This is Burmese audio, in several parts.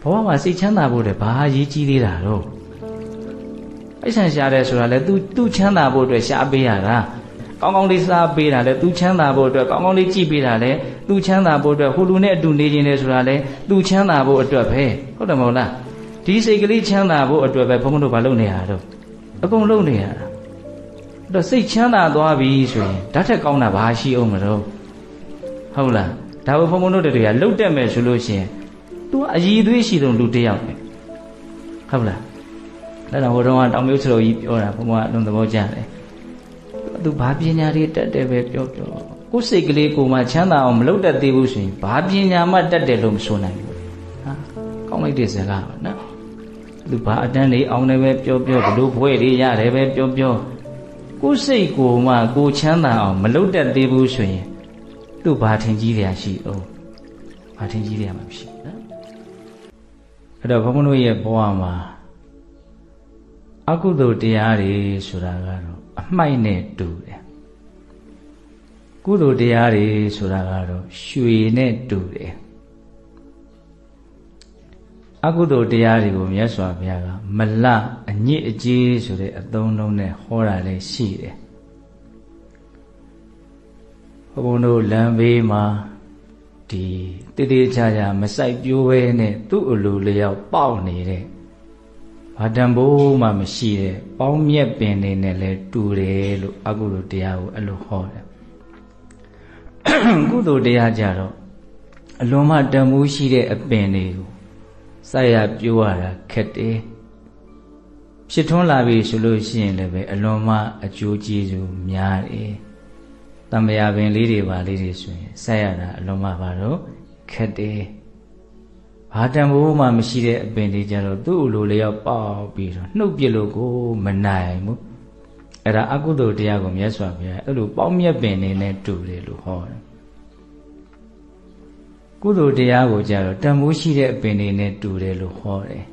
ဘဝမှာစိတ်ချမ်းသာဖို့တဲ့ဘာရေးကြီးသေးတာတော့ပိုက်ဆံရှာတယ်ဆိုတာလေသူချမ်းသာဖို့အတွက်ရှာပေးရတာကောင်းကောင်းလေးစားပေးတာလေသူချမ်းသာဖို့အတွက်ကောင်းကောင်းလေးကြည့်ပေးတာလေသူချမ်းသာဖို့အတွက်ဟိုလူနဲ့အတူနေခြင်းလေဆိုတာလေသူချမ်းသာဖို့အတွက်ပဲဟုတ်တယ်မဟုတ်လားဒီစိတ်ကလေးချမ်းသာဖို့အတွက်ပဲဘုန်းဘုန်းတို့ဘာလုပ်နေရတော့အကုန်လုပ်နေရတာအဲ့တော့စိတ်ချမ်းသာသွားပြီဆိုရင်ဓာတ်ထက်ကောင်းတာဘာရှိအောင်မလို့ဟုတ်လားဒါဘုန်းဘုန်းတို့တွေကလှုပ်တက်မယ်ဆိုလို့ရှိရင်သူကအည်သွေးရှိတဲ့လူတစ်ယောက်ပဲဟုတ်လားအဲ့တော့ဟိုတုန်းကတောင်မျိုးစလိုကြီးပြောတာဘုံကအလုံးသဘောကျတယ်သူဘာပညာတွေတက်တယ်ပဲပြောကိုယ်စိတ်ကလေးကိုမှချမ်းသာအောင်မလုပ်တတ်သေးဘူးဆိုရင်ဘာပညာမှတက်တယ်လို့မဆိုနိုင်ဘူးဟာကောင်းလိုက်တဲ့စကားပါနော်သူဘာအတန်းလေးအောင်တယ်ပဲပြောဘလို့ဘွဲတွေရတယ်ပဲပြောကိုယ်စိတ်ကိုမှကိုချမ်းသာအောင်မလုပ်တတ်သေးဘူးဆိုရင်သူဘာထင်ကြီးရရှိအောင်ဘာထင်ကြီးရမှာမရှိနော်အဲ့တော့ဘုန်းဘုန်းတို့ရဲ့ဘဝမှာအကုသိုလ်တရားတွေဆိုတာကတော့အမှိုက်နဲ့တူတယ်ကုသိုလ်တရားတွေဆိုတာကတော့ရွှေနဲ့တူတယ်အကုသိုလ်တရားတွေကိုမြတ်စွာဘုရားကမလအညစ်အကြေးဆိုတဲ့အသုံးလုံးနဲ့ဟောတာလည်းရှိတယ်ဘုန်းဘုန်းတို့လမ်းဘေးမှာဒီတိတိကျကျမစိုက်ပျိုးဘဲနဲ့သူ့အလိုလျောက်ပေါက်နေတဲ့ဘာတန်ဖိုးမှမရှိတဲ့ပေါင်းမြက်ပင်တွေနဲ့လည်းတူတယ်လို့အကုသိုလ်တရားကိုအဲ့လိုဟောတယ်ကုသိုလ်တရားကြတော့အလွန်မှတန်ဖိုးရှိတဲ့အပင်တွေကိုစိုက်ရပျိုးရတာခက်တယ်ဖြစ်ထွန်းလာပြီဆိုလို့ရှိရင်လည်းပဲအလွန်မှအကျိုးကျေးဇူးများတယ်တမယာပင်လေးတွေပါလေးတွေဆိုရင်စိုက်ရတာအလွန်မှပါတော့ခက်တယ်ဘာတန်ဖိုးမှမရှိတဲ့အပင်တွေကြတော့သူ့လိုလျောက်ပေါက်ပြီးတော့နှုတ်ပြလို့ကိုမနိုင်ဘူးအဲ့ဒါအကုသိုလ်တရားကိုမြတ်စွာဘုရားအဲ့လိုပေါက်မြက်ပင်နေနဲ့တူတယ်လို့ဟောတယ်ကုသိုလ်တရားကိုကြတော့တန်ဖိုးရှိတဲ့အပင်တွေနဲ့တူတယ်လို့ဟောတယ်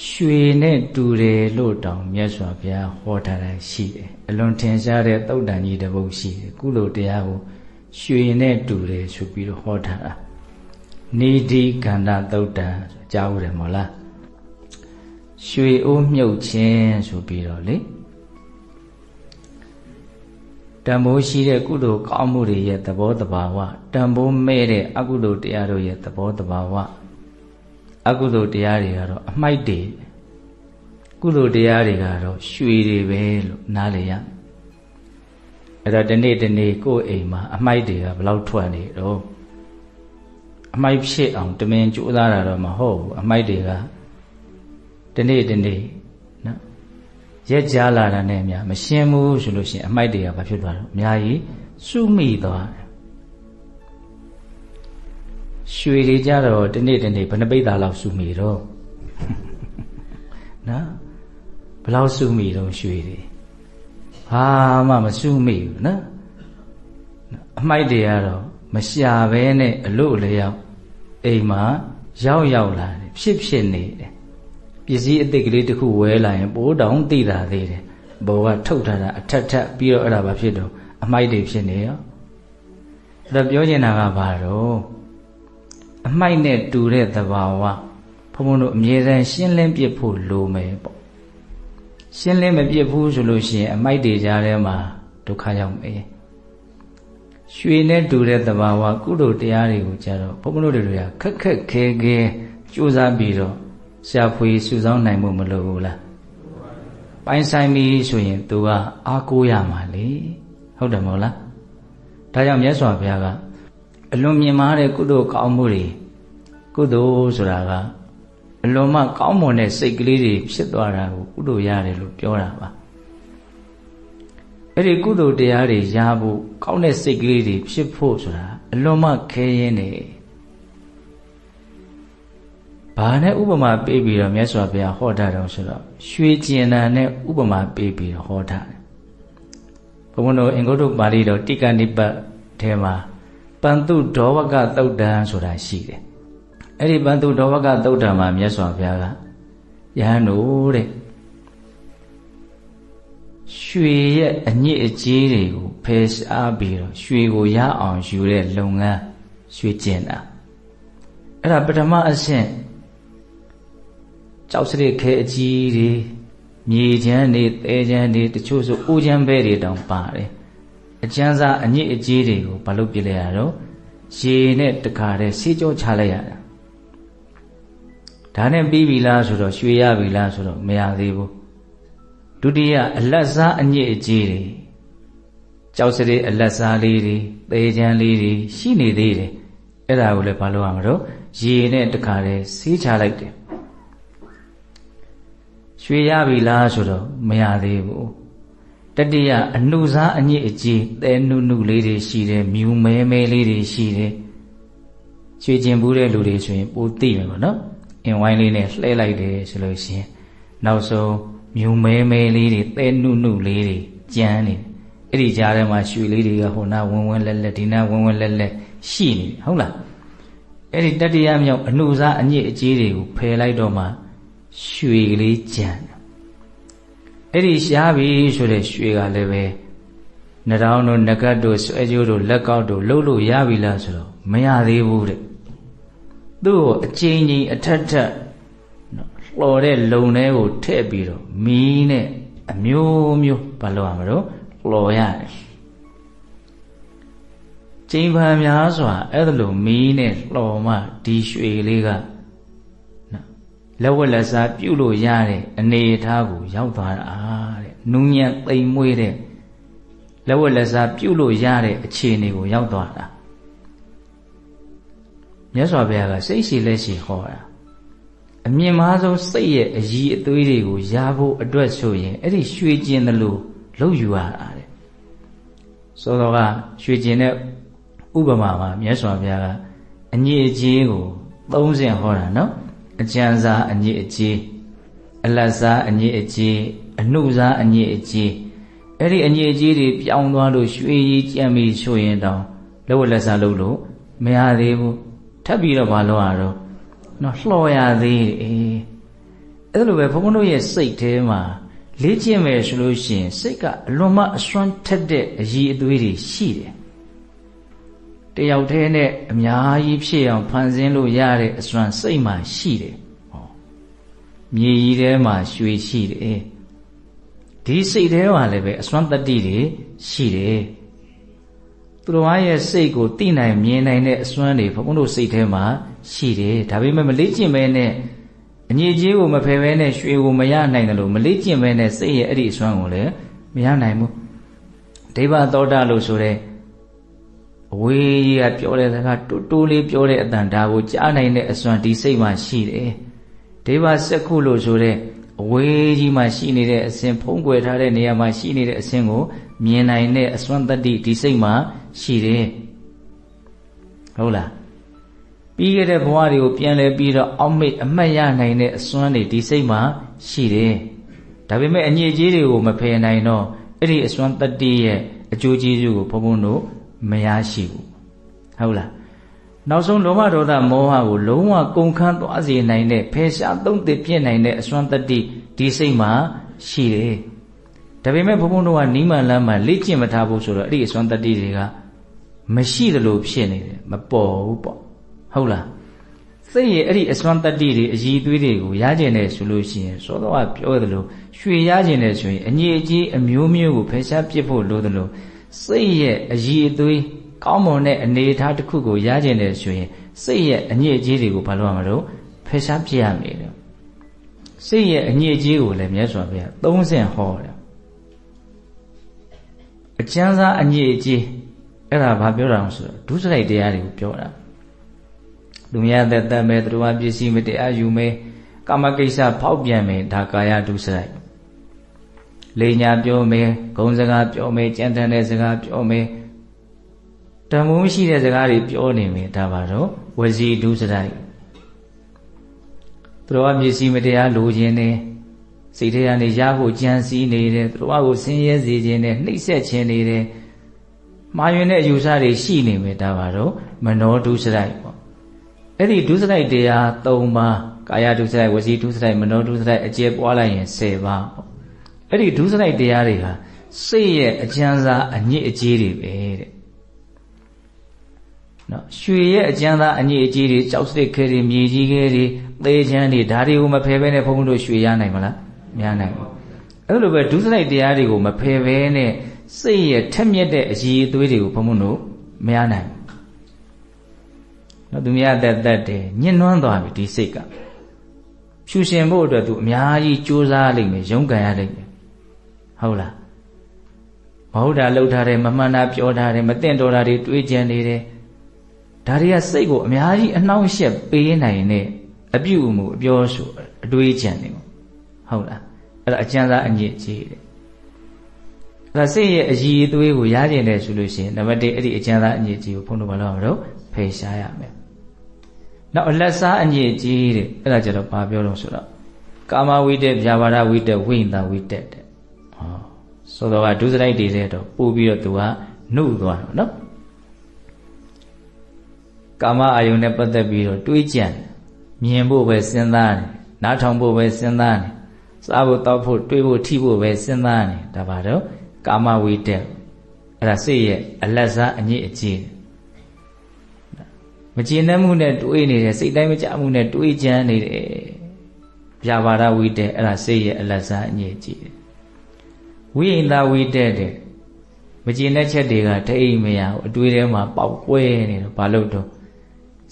ရွှေနဲ့တူတယ်လို့တောင်မြတ်စွာဘုရားဟောထားတာရှိတယ်အလွန်ထင်ရှားတဲ့သုတ်တန်ကြီးတစ်ပုဒ်ရှိတယ်ကုသိုလ်တရားကိုရွှေနဲ့တူတယ်ဆိုပြီးတော့ဟောထားတာနေတိကန္တသုတ်တံဆိုကြားဦးတယ်မဟုတ်လားရွှေအိုးမြုပ်ခြင်းဆိုပြီးတော့လေတန်ဖိုးရှိတဲ့ကုသိုလ်ကောင်းမှုတွေရဲ့သဘောတဘာဝတန်ဖိုးမဲ့တဲ့အကုသိုလ်တရားတို့ရဲ့သဘောတဘာဝအကုသိုလ်တရားတွေကတော့အမှိုက်တွေကုသိုလ်တရားတွေကတော့ရွှေတွေပဲလို့နားလည်ရအဲ့တော့ဒီနေ့ကိုယ့်အိမ်မှာအမှိုက်တွေကဘယ်လောက်ထွက်နေတော့အမိုက်ဖြစ်အောင်တမင်ကြိုးစားတာတော့မဟုတ်ဘူးအမိုက်တွေကဒီနေ့နော်ရက်ကြားလာတာနဲ့များမရှင်းဘူးဆိုလို့ရှိရင်အမိုက်တွေကဘာဖြစ်သွားတော့အများကြီးစုမိသွားတယ်ရွှေတွေကြတော့ဒီနေ့ဘယ်နှပိဿာလောက်စုမိတော့နော်ဘယ်လောက်စုမိတော့ရွှေတွေဟာမှမစုမိဘူးနော်အမိုက်တွေကတော့မရှာဘဲနဲ့အလို့လျောက်အိမ်မှာရောက်လာတယ်ဖြစ်နေတယ်ပစ္စည်းအသစ်ကလေးတစ်ခုဝဲလာရင်ပိုးတောင်သိတာသေးတယ်ဘောကထုတ်ထားတာအထက်ပြီးတော့အဲ့ဒါဘာဖြစ်တော့အမိုက်တွေဖြစ်နေရောအဲ့တော့ပြောချင်တာကဘာတော့အမိုက်နဲ့တူတဲ့သဘာဝဘုံဘုံတို့အမြဲတမ်းရှင်းလင်းပြဖို့လိုမယ်ပေါ့ရှင်းလင်းမပြဘူးဆိုလို့ရှိရင်အမိုက်တွေကြားထဲမှာဒုက္ခရောက်မယ်ရွှေနဲ့တူတဲ့သဘာဝကုသိုလ်တရားတွေကိုကြတော့ဘုန်းဘုန်းတို့တွေကခက်ခဲကြိုးစားပြီးတော့ရှာဖွေစုဆောင်းနိုင်မှုမလိုဘူးလားပိုင်ဆိုင်ပြီဆိုရင်သူကအားကိုးရမှာလေဟုတ်တယ်မဟုတ်လားဒါကြောင့်မြတ်စွာဘုရားကအလွန်မြင့်မားတဲ့ကုသိုလ်ကောင်းမှုတွေကုသိုလ်ဆိုတာကအလွန်မှကောင်းမွန်တဲ့စိတ်ကလေးတွေဖြစ်သွားတာကိုကုသိုလ်ရတယ်လို့ပြောတာပါအဲ့ဒီကုသိုလ်တရားတွေရဖို့ကောင်းတဲ့စိတ်ကလေးတွေဖြစ်ဖို့ဆိုတာအလွန်မှခဲယဉ်းတယ်ဘာနဲ့ဥပမာပေးပြီးတော့မြတ်စွာဘုရားဟောထားတယ်ဆိုတော့ရွှေကျင်နာနဲ့ဥပမာပေးပြီးတော့ဟောထားတယ်ဘုန်းဘုန်းတို့အင်္ဂုတ္တပါဠိတော်တိကနိပတ်ထဲမှာပန္တုဒေါဝကသုတ်တံဆိုတာရှိတယ်အဲ့ဒီပန္တုဒေါဝကသုတ်တံမှာမြတ်စွာဘုရားကယဟန်တို့တဲ့ရွှေရဲ့အညစ်အကြေးတွေကိုဖယ်ရှားပြီးတော့ရွှေကိုရအောင်ယူတဲ့လုပ်ငန်းရွှေကျင်တာအဲ့ဒါပထမအဆင့် ကြောက်စရစ်ခဲအကြီးတွေမြေချမ်းတွေတဲချမ်းတွေတချို့ဆိုအိုးချမ်းဘဲတွေတောင်ပါတယ်အကျန်းစားအညစ်အကြေးတွေကိုဘာလို့ပြစ်လိုက်ရတော့ရေနဲ့တခါတည်းဆေးကြောချလိုက်ရတာဒါနဲ့ပြီးပြီလားဆိုတော့ရွှေရပြီလားဆိုတော့မရသေးဘူးဒုတိယအလတ်စားအညစ်အကြေးတွေကြောက်စရစ်အလတ်စားလေးတွေတဲချမ်းလေးတွေရှိနေသေးတယ်အဲ့ဒါကိုလည်းဘာလို့ရမှာတော့ရေနဲ့တခါတည်းဆေးချလိုက်တယ်ရွှေရပြီလားဆိုတော့မရသေးဘူးတတိယအနှုစားအညစ်အကြေးတဲနုနုလေးတွေရှိတယ်မြူမဲမဲလေးတွေရှိတယ်ရွှေကျင်ဘူးတဲ့လူတွေဆိုရင်ပိုသိမယ်ပေါ့နော်အင်ဝိုင်းလေးနဲ့လှဲလိုက်တယ်ဆိုလို့ရှိရင်နောက်ဆုံးမြူမဲမဲလေးတွေတဲနုနုလေးတွေကျန်းနေအဲ့ဒီကြားထဲမှာရွှေလေးတွေကဟိုနာဝင်းဝင်းလက်လက်ဒီနာဝင်းဝင်းလက်လက်ရှိနေဟုတ်လားအဲ့ဒီတတိယမြောက်အနှုစားအညစ်အကြေးတွေကိုဖယ်လိုက်တော့မှရွှေကလေးကျန်အဲ့ဒီရှားပြီဆိုတဲ့ရွှေကလည်းပဲနှထောင်းတို့နဂတ်တို့ဆွဲကြိုးတို့လက်ကောက်တို့လှုပ်လို့ရပြီလားဆိုတော့မရသေးဘူးတဲ့သူ့ကိုအချိန်ချင်းအထက်ထက်လှော်တဲ့လုံထဲကိုထည့်ပြီးတော့မီးနဲ့အမျိုးမျိုးဘာလို့ရမလို့လှော်ရတယ်ချိန်ပန်များစွာအဲ့ဒါလိုမီးနဲ့လှော်မှဒီရွှေလေးကလက်ဝက်လက်စားပြုတ်လို့ရတဲ့အနေအထားကိုရောက်သွားတာတဲ့နူးညံ့သိမ်မွေးတဲ့လက်ဝက်လက်စားပြုတ်လို့ရတဲ့အခြေအနေကိုရောက်သွားတာမြတ်စွာဘုရားကစိတ်ရှိလက်ရှိဟောတာအမြင့်မားဆုံးစိတ်ရဲ့အည်အသွေးတွေကိုရဖို့အတွက်ဆိုရင်အဲ့ဒီရွှေကျင်တယ်လို့လုပ်ယူရတာတဲ့ဆိုတော့ကရွှေကျင်တဲ့ဥပမာမှာမြတ်စွာဘုရားကအညစ်အကြေးကို30ဟောတာနော်အကျဉ်းစားအညစ်အကြေးအလတ်စားအညစ်အကြေးအနှုတ်စားအညစ်အကြေးအဲ့ဒီအညစ်အကြေးတွေပြောင်းသွားလို့ရွှေကြီးကြံ့ပြီးဆိုရင်တောင်လက်ဝက်လက်စားလုပ်လို့မရသေးဘူးထပ်ပြီးတော့မလုပ်ရတော့နော်လှော်ရသေးတယ်အဲ့လိုပဲဘုန်းဘုန်းတို့ရဲ့စိတ်ထဲမှာလေ့ကျင့်မယ်ဆိုလို့ရှိရင်စိတ်ကအလွန်မှအစွမ်းထက်တဲ့အည်အသွေးတွေရှိတယ်တယောက်တည်းနဲ့အများကြီးဖြစ်အောင်ဖန်ဆင်းလို့ရတဲ့အစွမ်းစိတ်မှရှိတယ်ဟောမြေကြီးထဲမှာရွှေရှိတယ်ဒီစိတ်ထဲမှာလည်းပဲအစွမ်းတတ္တိတွေရှိတယ်သူတော်ရဲ့စိတ်ကိုသိနိုင်မြင်နိုင်တဲ့အစွမ်းတွေဘုန်းဘုန်းတို့စိတ်ထဲမှာရှိတယ်ဒါပေမဲ့မလေ့ကျင့်ပဲနဲ့အညစ်အကြေးကိုမဖယ်ဘဲနဲ့ရွှေကိုမရနိုင်တယ်လို့မလေ့ကျင့်ပဲနဲ့စိတ်ရဲ့အဲ့ဒီအစွမ်းကိုလည်းမရနိုင်ဘူးဒိဗ္ဗသောတာလို့ဆိုတဲ့အဝေးကြီးကပြောတဲ့စကားတိုးလေးပြောတဲ့အတန်ဒါကိုကြားနိုင်တဲ့အစွမ်းဒီစိတ်မှာရှိတယ်ဒိဗ္ဗစက္ခုလို့ဆိုတဲ့အဝေးကြီးမှာရှိနေတဲ့အစဉ်ဖုံးကွယ်ထားတဲ့နေရာမှာရှိနေတဲ့အစဉ်ကိုမြင်နိုင်တဲ့အစွမ်းတတ္တိဒီစိတ်မှာရှိတယ်ဟုတ်လားပြီးခဲ့တဲ့ဘဝတွေကိုပြန်လဲပြီးတော့အောက်မေ့အမှတ်ရနိုင်တဲ့အစွမ်းတွေဒီစိတ်မှာရှိတယ်ဒါပေမဲ့အညစ်အကြေးတွေကိုမဖယ်နိုင်တော့အဲ့ဒီအစွမ်းတတ္တိရဲ့အကျိုးကျေးဇူးကိုဘုန်းဘုန်းတို့မရရှိဘူးဟုတ်လားနောက်ဆုံးလောဘဒေါသမောဟကိုလုံးဝကုန်ခန်းသွားစေနိုင်တဲ့ဖယ်ရှားသုံးသစ်ပြစ်နိုင်တဲ့အစွမ်းတတ္တိဒီစိတ်မှာရှိတယ်ဒါပေမဲ့ဘုန်းဘုန်းတို့ကနိမန်လမ်းမှာလေ့ကျင့်မထားဘူးဆိုတော့အဲ့ဒီအစွမ်းတတ္တိတွေကမရှိသလိုဖြစ်နေတယ်မပေါ်ဘူးပေါ့ဟုတ်လားစိတ်ရဲ့အဲ့ဒီအစွမ်းတတ္တိတွေအည်သွေးတွေကိုရကျင်တယ်ဆိုလို့ရှိရင်စောစောကပြောသလိုရွှေရကျင်တယ်ဆိုရင်အညစ်အကြေးအမျိုးမျိုးကိုဖယ်ရှားပစ်ဖို့လိုသလိုစိတ်ရဲ့အည်အသွေးကောင်းမွန်တဲ့အနေအထားတစ်ခုကိုရကျင်တယ်ဆိုရင်စိတ်ရဲ့အညစ်အကြေးတွေကိုဘာလို့ရမလို့ဖယ်ရှားပြရမယ်လေစိတ်ရဲ့အညစ်အကြေးကိုလည်းမြတ်စွာဘုရား30ဟောတယ်အကျဉ်းစားအညစ်အကြေးအဲ့ဒါဘာပြောတာလဲဆိုတော့ဒုစရိုက်တရားတွေကိုပြောတာလူများသက်သက်မဲ့သူတော်ပစ္စည်းမတရားယူမယ်ကာမကိစ္စဖောက်ပြန်မယ်ဒါကာယဒုစရိုက်လိညာပြောမယ်ဂုံစကားပြောမယ်ကြံတန်တဲ့စကားပြောမယ်တန်ဖိုးရှိတဲ့စကားတွေပြောနေမယ်ဒါပါတော့ဝစီဒုစရိုက်သူတော်ပစ္စည်းမတရားလိုခြင်းနဲ့စိတ်ထဲကနေရဖို့ကြံစည်နေတယ်သူတော်ကိုဆင်းရဲစေခြင်းနဲ့နှိပ်စက်ခြင်းနေတယ်မှားယွင်းတဲ့အယူဆတွေရှိနေမယ်ဒါပါတော့မနောဒုစရိုက်ပေါ့အဲ့ဒီဒုစရိုက်တရား3ပါးကာယဒုစရိုက်ဝစီဒုစရိုက်မနောဒုစရိုက်အကျယ်ပွားလိုက်ရင်10ပါးပေါ့အဲ့ဒီဒုစရိုက်တရားတွေဟာစိတ်ရဲ့အကျဉ်းစားအညစ်အကြေးတွေပဲတဲ့ နော်ရွှေရဲ့အကျဉ်းသားအညစ်အကြေးတွေကြောက်စစ်ခဲတွေမြေကြီးခဲတွေသေချမ်းတွေဒါတွေကိုမဖယ်ဘဲနဲ့ဘုန်းဘုန်းတို့ရွှေရနိုင်မလားမရနိုင်ဘူးအဲ့လိုပဲဒုစရိုက်တရားတွေကိုမဖယ်ဘဲနဲ့စိတ်ရဲ့ထက်မြက်တဲ့အရည်အသွေးတွေကိုဘုန်းဘုန်းတို့မရနိုင်ဘူးနော်သူများတက်တယ်ညှဉ်းနှွမ်းသွားပြီဒီစိတ်ကဖြူရှင်ဖို့အတွက်သူအများကြီးကြိုးစားလိမ့်မယ်ရုန်းကန်ရလိမ့်မယ်ဟုတ်လားမဟုတ်တာလှုပ်ထားတယ်မမှန်တာပြောထားတယ်မသင့်တော်တာတွေတွေးကြံနေတယ်ဒါတွေကစိတ်ကိုအများကြီးအနှောင့်အယှက်ပေးနိုင်တဲ့အပြုအမူအပြောဆိုအတွေးကြံနေဟုတ်လားအဲ့ဒါအကျဉ်းသားအညစ်အကြေးတဲ့ဒါစိတ်ရဲ့အရည်အသွေးကိုရကျင်တယ်ဆိုလို့ရှိရင်နံပါတ်1အဲ့ဒီအကျဉ်းသားအညစ်အကြေးကိုဘုန်းတော်ဘာလို့မလို့ဖယ်ရှားရမယ်နောက်အလက်စားအညစ်အကြေးတဲ့အဲ့ဒါကြတော့ဘာပြောလို့ဆိုတော့ကာမဝိတ္တဗျာပါဒဝိတ္တဝိညာဏဝိတ္တတဲ့ဟောဆိုတော့ဒုစရိုက်တွေတဲ့တော့ပို့ပြီးတော့သူကနှုတ်သွားတော့နော်ကာမအာယုန်နဲ့ပတ်သက်ပြီးတော့တွေးကြံမြင်ဖို့ပဲစဉ်းစားတယ်နားထောင်ဖို့ပဲစဉ်းစားတယ်စားဖို့တောက်ဖို့တွေးဖို့ထိဖို့ပဲစဉ်းစားတယ်ဒါပါတော့ကာမဝိတ္တအဲ့ဒါစိတ်ရဲ့အလက်စားအညစ်အကြေးမကျေနပ်မှုနဲ့တွေးနေတယ်စိတ်တိုင်းမကြမှုနဲ့တွေးကြံနေတယ်ဗျာပါဒဝိတ္တအဲ့ဒါစိတ်ရဲ့အလက်စားအညစ်အကြေးဝိညာဏဝိတ္တတဲ့မကျေနပ်ချက်တွေကထိတ်မရဘူးအတွေးထဲမှာပေါက်ကွဲနေတော့ဘာလို့တော့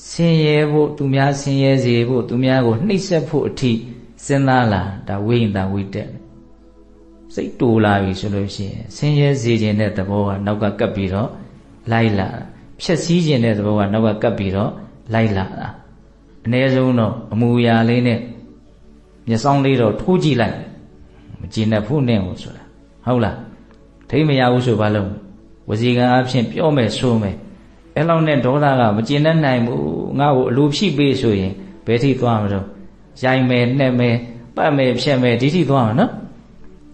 ဆင်းရဲဖို့သူများဆင်းရဲစေဖို့သူများကိုနှိပ်စက်ဖို့အထိစဉ်းစားလာဒါဝိညာဏဝိတ္တစိတ်တူလာပြီဆိုလို့ရှိရင်ဆင်းရဲစေခြင်းတဲ့သဘောကနောက်ကကပ်ပြီးတော့လိုက်လာဖြည့်ဆည်းခြင်းတဲ့သဘောကနောက်ကကပ်ပြီးတော့လိုက်လာတာအ ਨੇ ဆုံးတော့အမူအရာလေးနဲ့မျက်စောင်းလေးတော့ထိုးကြည့်လိုက်မကျေနပ်ဖို့နဲ့ဟုတ်ဆိုတာဟုတ်လားထိမရဘူးဆိုဘာလို့ဝစီကံအဖြစ်ပြောမယ်ဆိုမယ်အဲ့လောက်နဲ့ဒေါသကမကျေနပ်နိုင်ဘူးငါ့ကိုအလိုဖြည့်ပေးဆိုရင်ဘယ်ထိသွားမလို့ရိုက်မယ်နှက်မယ်ပတ်မယ်ဖြက်မယ်ဒီထိသွားမှာနော်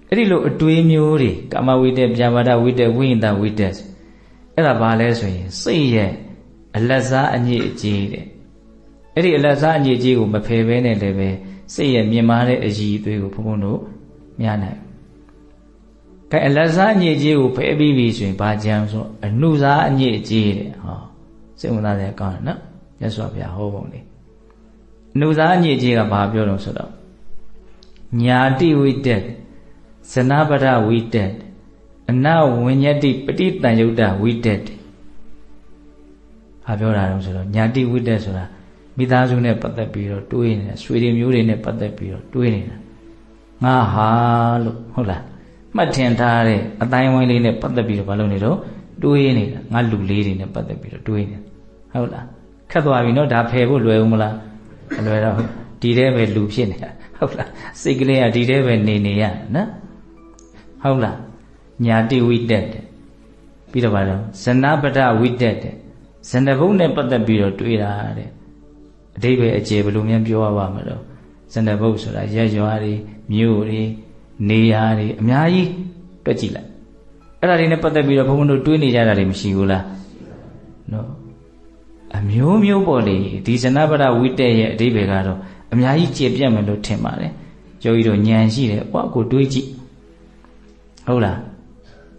အဲ့ဒီလိုအတွေးမျိုးတွေကာမဝိတ္တဗျာပါဒဝိတ္တဝိညာဏဝိတ္တအဲ့ဒါဘာလဲဆိုရင်စိတ်ရဲ့အလက်စားအညစ်အကြေးတဲ့အဲ့ဒီအလက်စားအညစ်အကြေးကိုမဖယ်ဘဲနဲ့လည်းပဲစိတ်ရဲ့မြင်မာတဲ့အရည်အသွေးကိုဘုန်းဘုန်းတို့မရနိုင်ဘူးကဲအလက်စားအညစ်အကြေးကိုဖယ်ပြီးပြီဆိုရင်ဘာကြံဆိုအနုစားအညစ်အကြေးတဲ့ဟောစိတ်ဝင်စားတဲ့အကောင်းတယ်နော်မြတ်စွာဘုရားဟောပုံလေးအနုစားအညစ်အကြေးကဘာပြောတော့ဆိုတော့ညာတိဝိတ္တဇနပဒဝိတ္တအနဝိညတိပဋိတန်ယုတ်တဝိတ္တဘာပြောတာလဲဆိုတော့ညာတိဝိတ္တဆိုတာမိသားစုနဲ့ပတ်သက်ပြီးတော့တွေးနေတာဆွေတွေမျိုးတွေနဲ့ပတ်သက်ပြီးတော့တွေးနေတာငါဟာလို့ဟုတ်လားမှတ်ထင်ထားတဲ့အတိုင်းဝိုင်းလေးနဲ့ပတ်သက်ပြီးတော့ဘာလုပ်နေတော့တွေးနေတာငါလူလေးတွေနဲ့ပတ်သက်ပြီးတော့တွေးနေတာဟုတ်လားခက်သွားပြီနော်ဒါဖယ်ဖို့လွယ်ဦးမလားမလွယ်တော့ဒီထဲပဲလူဖြစ်နေတာဟုတ်လားစိတ်ကလေးကဒီထဲပဲနေရနော်ဟုတ်လားညာတိဝိတ္တပြီးတော့ဘာလို့ဇနပဒဝိတ္တဇနဘုံနဲ့ပတ်သက်ပြီးတော့တွေးတာတဲ့အဓိပ္ပာယ်အခြေဘယ်လိုများပြောရပါမလို့ဇနဘုတ်ဆိုတာရက်ရွာတွေမြို့တွေနေရာတွေအများကြီးတွက်ကြည့်လိုက်အဲ့ဒါတွေနဲ့ပတ်သက်ပြီးတော့ဘုန်းဘုန်းတို့တွေးနေကြတာတွေမရှိဘူးလားနော်အမျိုးမျိုးပေါ့လေဒီဇနပဒဝိတ္တရဲ့အဓိပ္ပာယ်ကတော့အများကြီးကျေပြတ်မယ်လို့ထင်ပါတယ်ကျော်ကြီးတို့ဉာဏ်ရှိတယ်ဟောကိုတွေးကြည့်ဟုတ်လား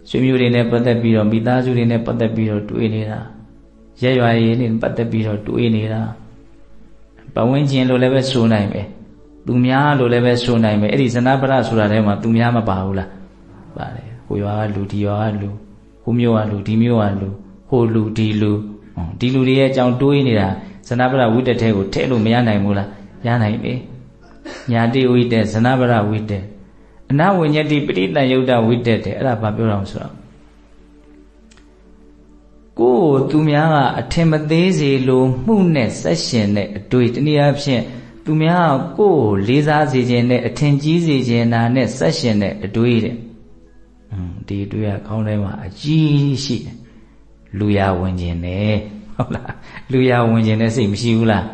ဆွေမျိုးတွေနဲ့ပတ်သက်ပြီးတော့မိသားစုတွေနဲ့ပတ်သက်ပြီးတော့တွေးနေတာရက်ရွာရည်နဲ့ပတ်သက်ပြီးတော့တွေးနေတာပဝန်းကျင်လို့လည်းပဲဆိုနိုင်မယ်သူများလို့လည်းပဲဆိုနိုင်မယ်အဲ့ဒီဇနပဒဆိုတာထဲမှာသူများမပါဘူးလားပါတယ်ဟိုရွာကလူဒီရွာကလူဟိုမြို့ကလူဒီမြို့ကလူဟိုလူဒီလူဒီလူတွေရဲ့အကြောင်းတွေးနေတာဇနပဒဝိတ္တထဲကိုထည့်လို့မရနိုင်ဘူးလားရနိုင်ပြီညာတိဝိတ္တဇနပဒဝိတ္တအနဝိညတိပဋိတန်ယုတ်တဝိတ္တတဲ့အဲ့ဒါဘာပြောတာဆိုတော့ကိုယ်သူများကအထင်မသေးစေလိုမှုနဲ့ဆက်ရှင်တဲ့အတွေ့တနည်းအားဖြင့်သူများကိုယ်လေးစားစေခြင်းနဲ့အထင်ကြီးစေခြင်းနာနဲ့ဆက်ရှင်တဲ့အတွေ့တဲ့ဒီအတွေ့ကခေါင်းထဲမှာအကြီးရှိတယ်လူရဝင်ခြင်းနဲ့ဟုတ်လားလူရဝင်ခြင်းနဲ့စိတ်မရှိဘူးလား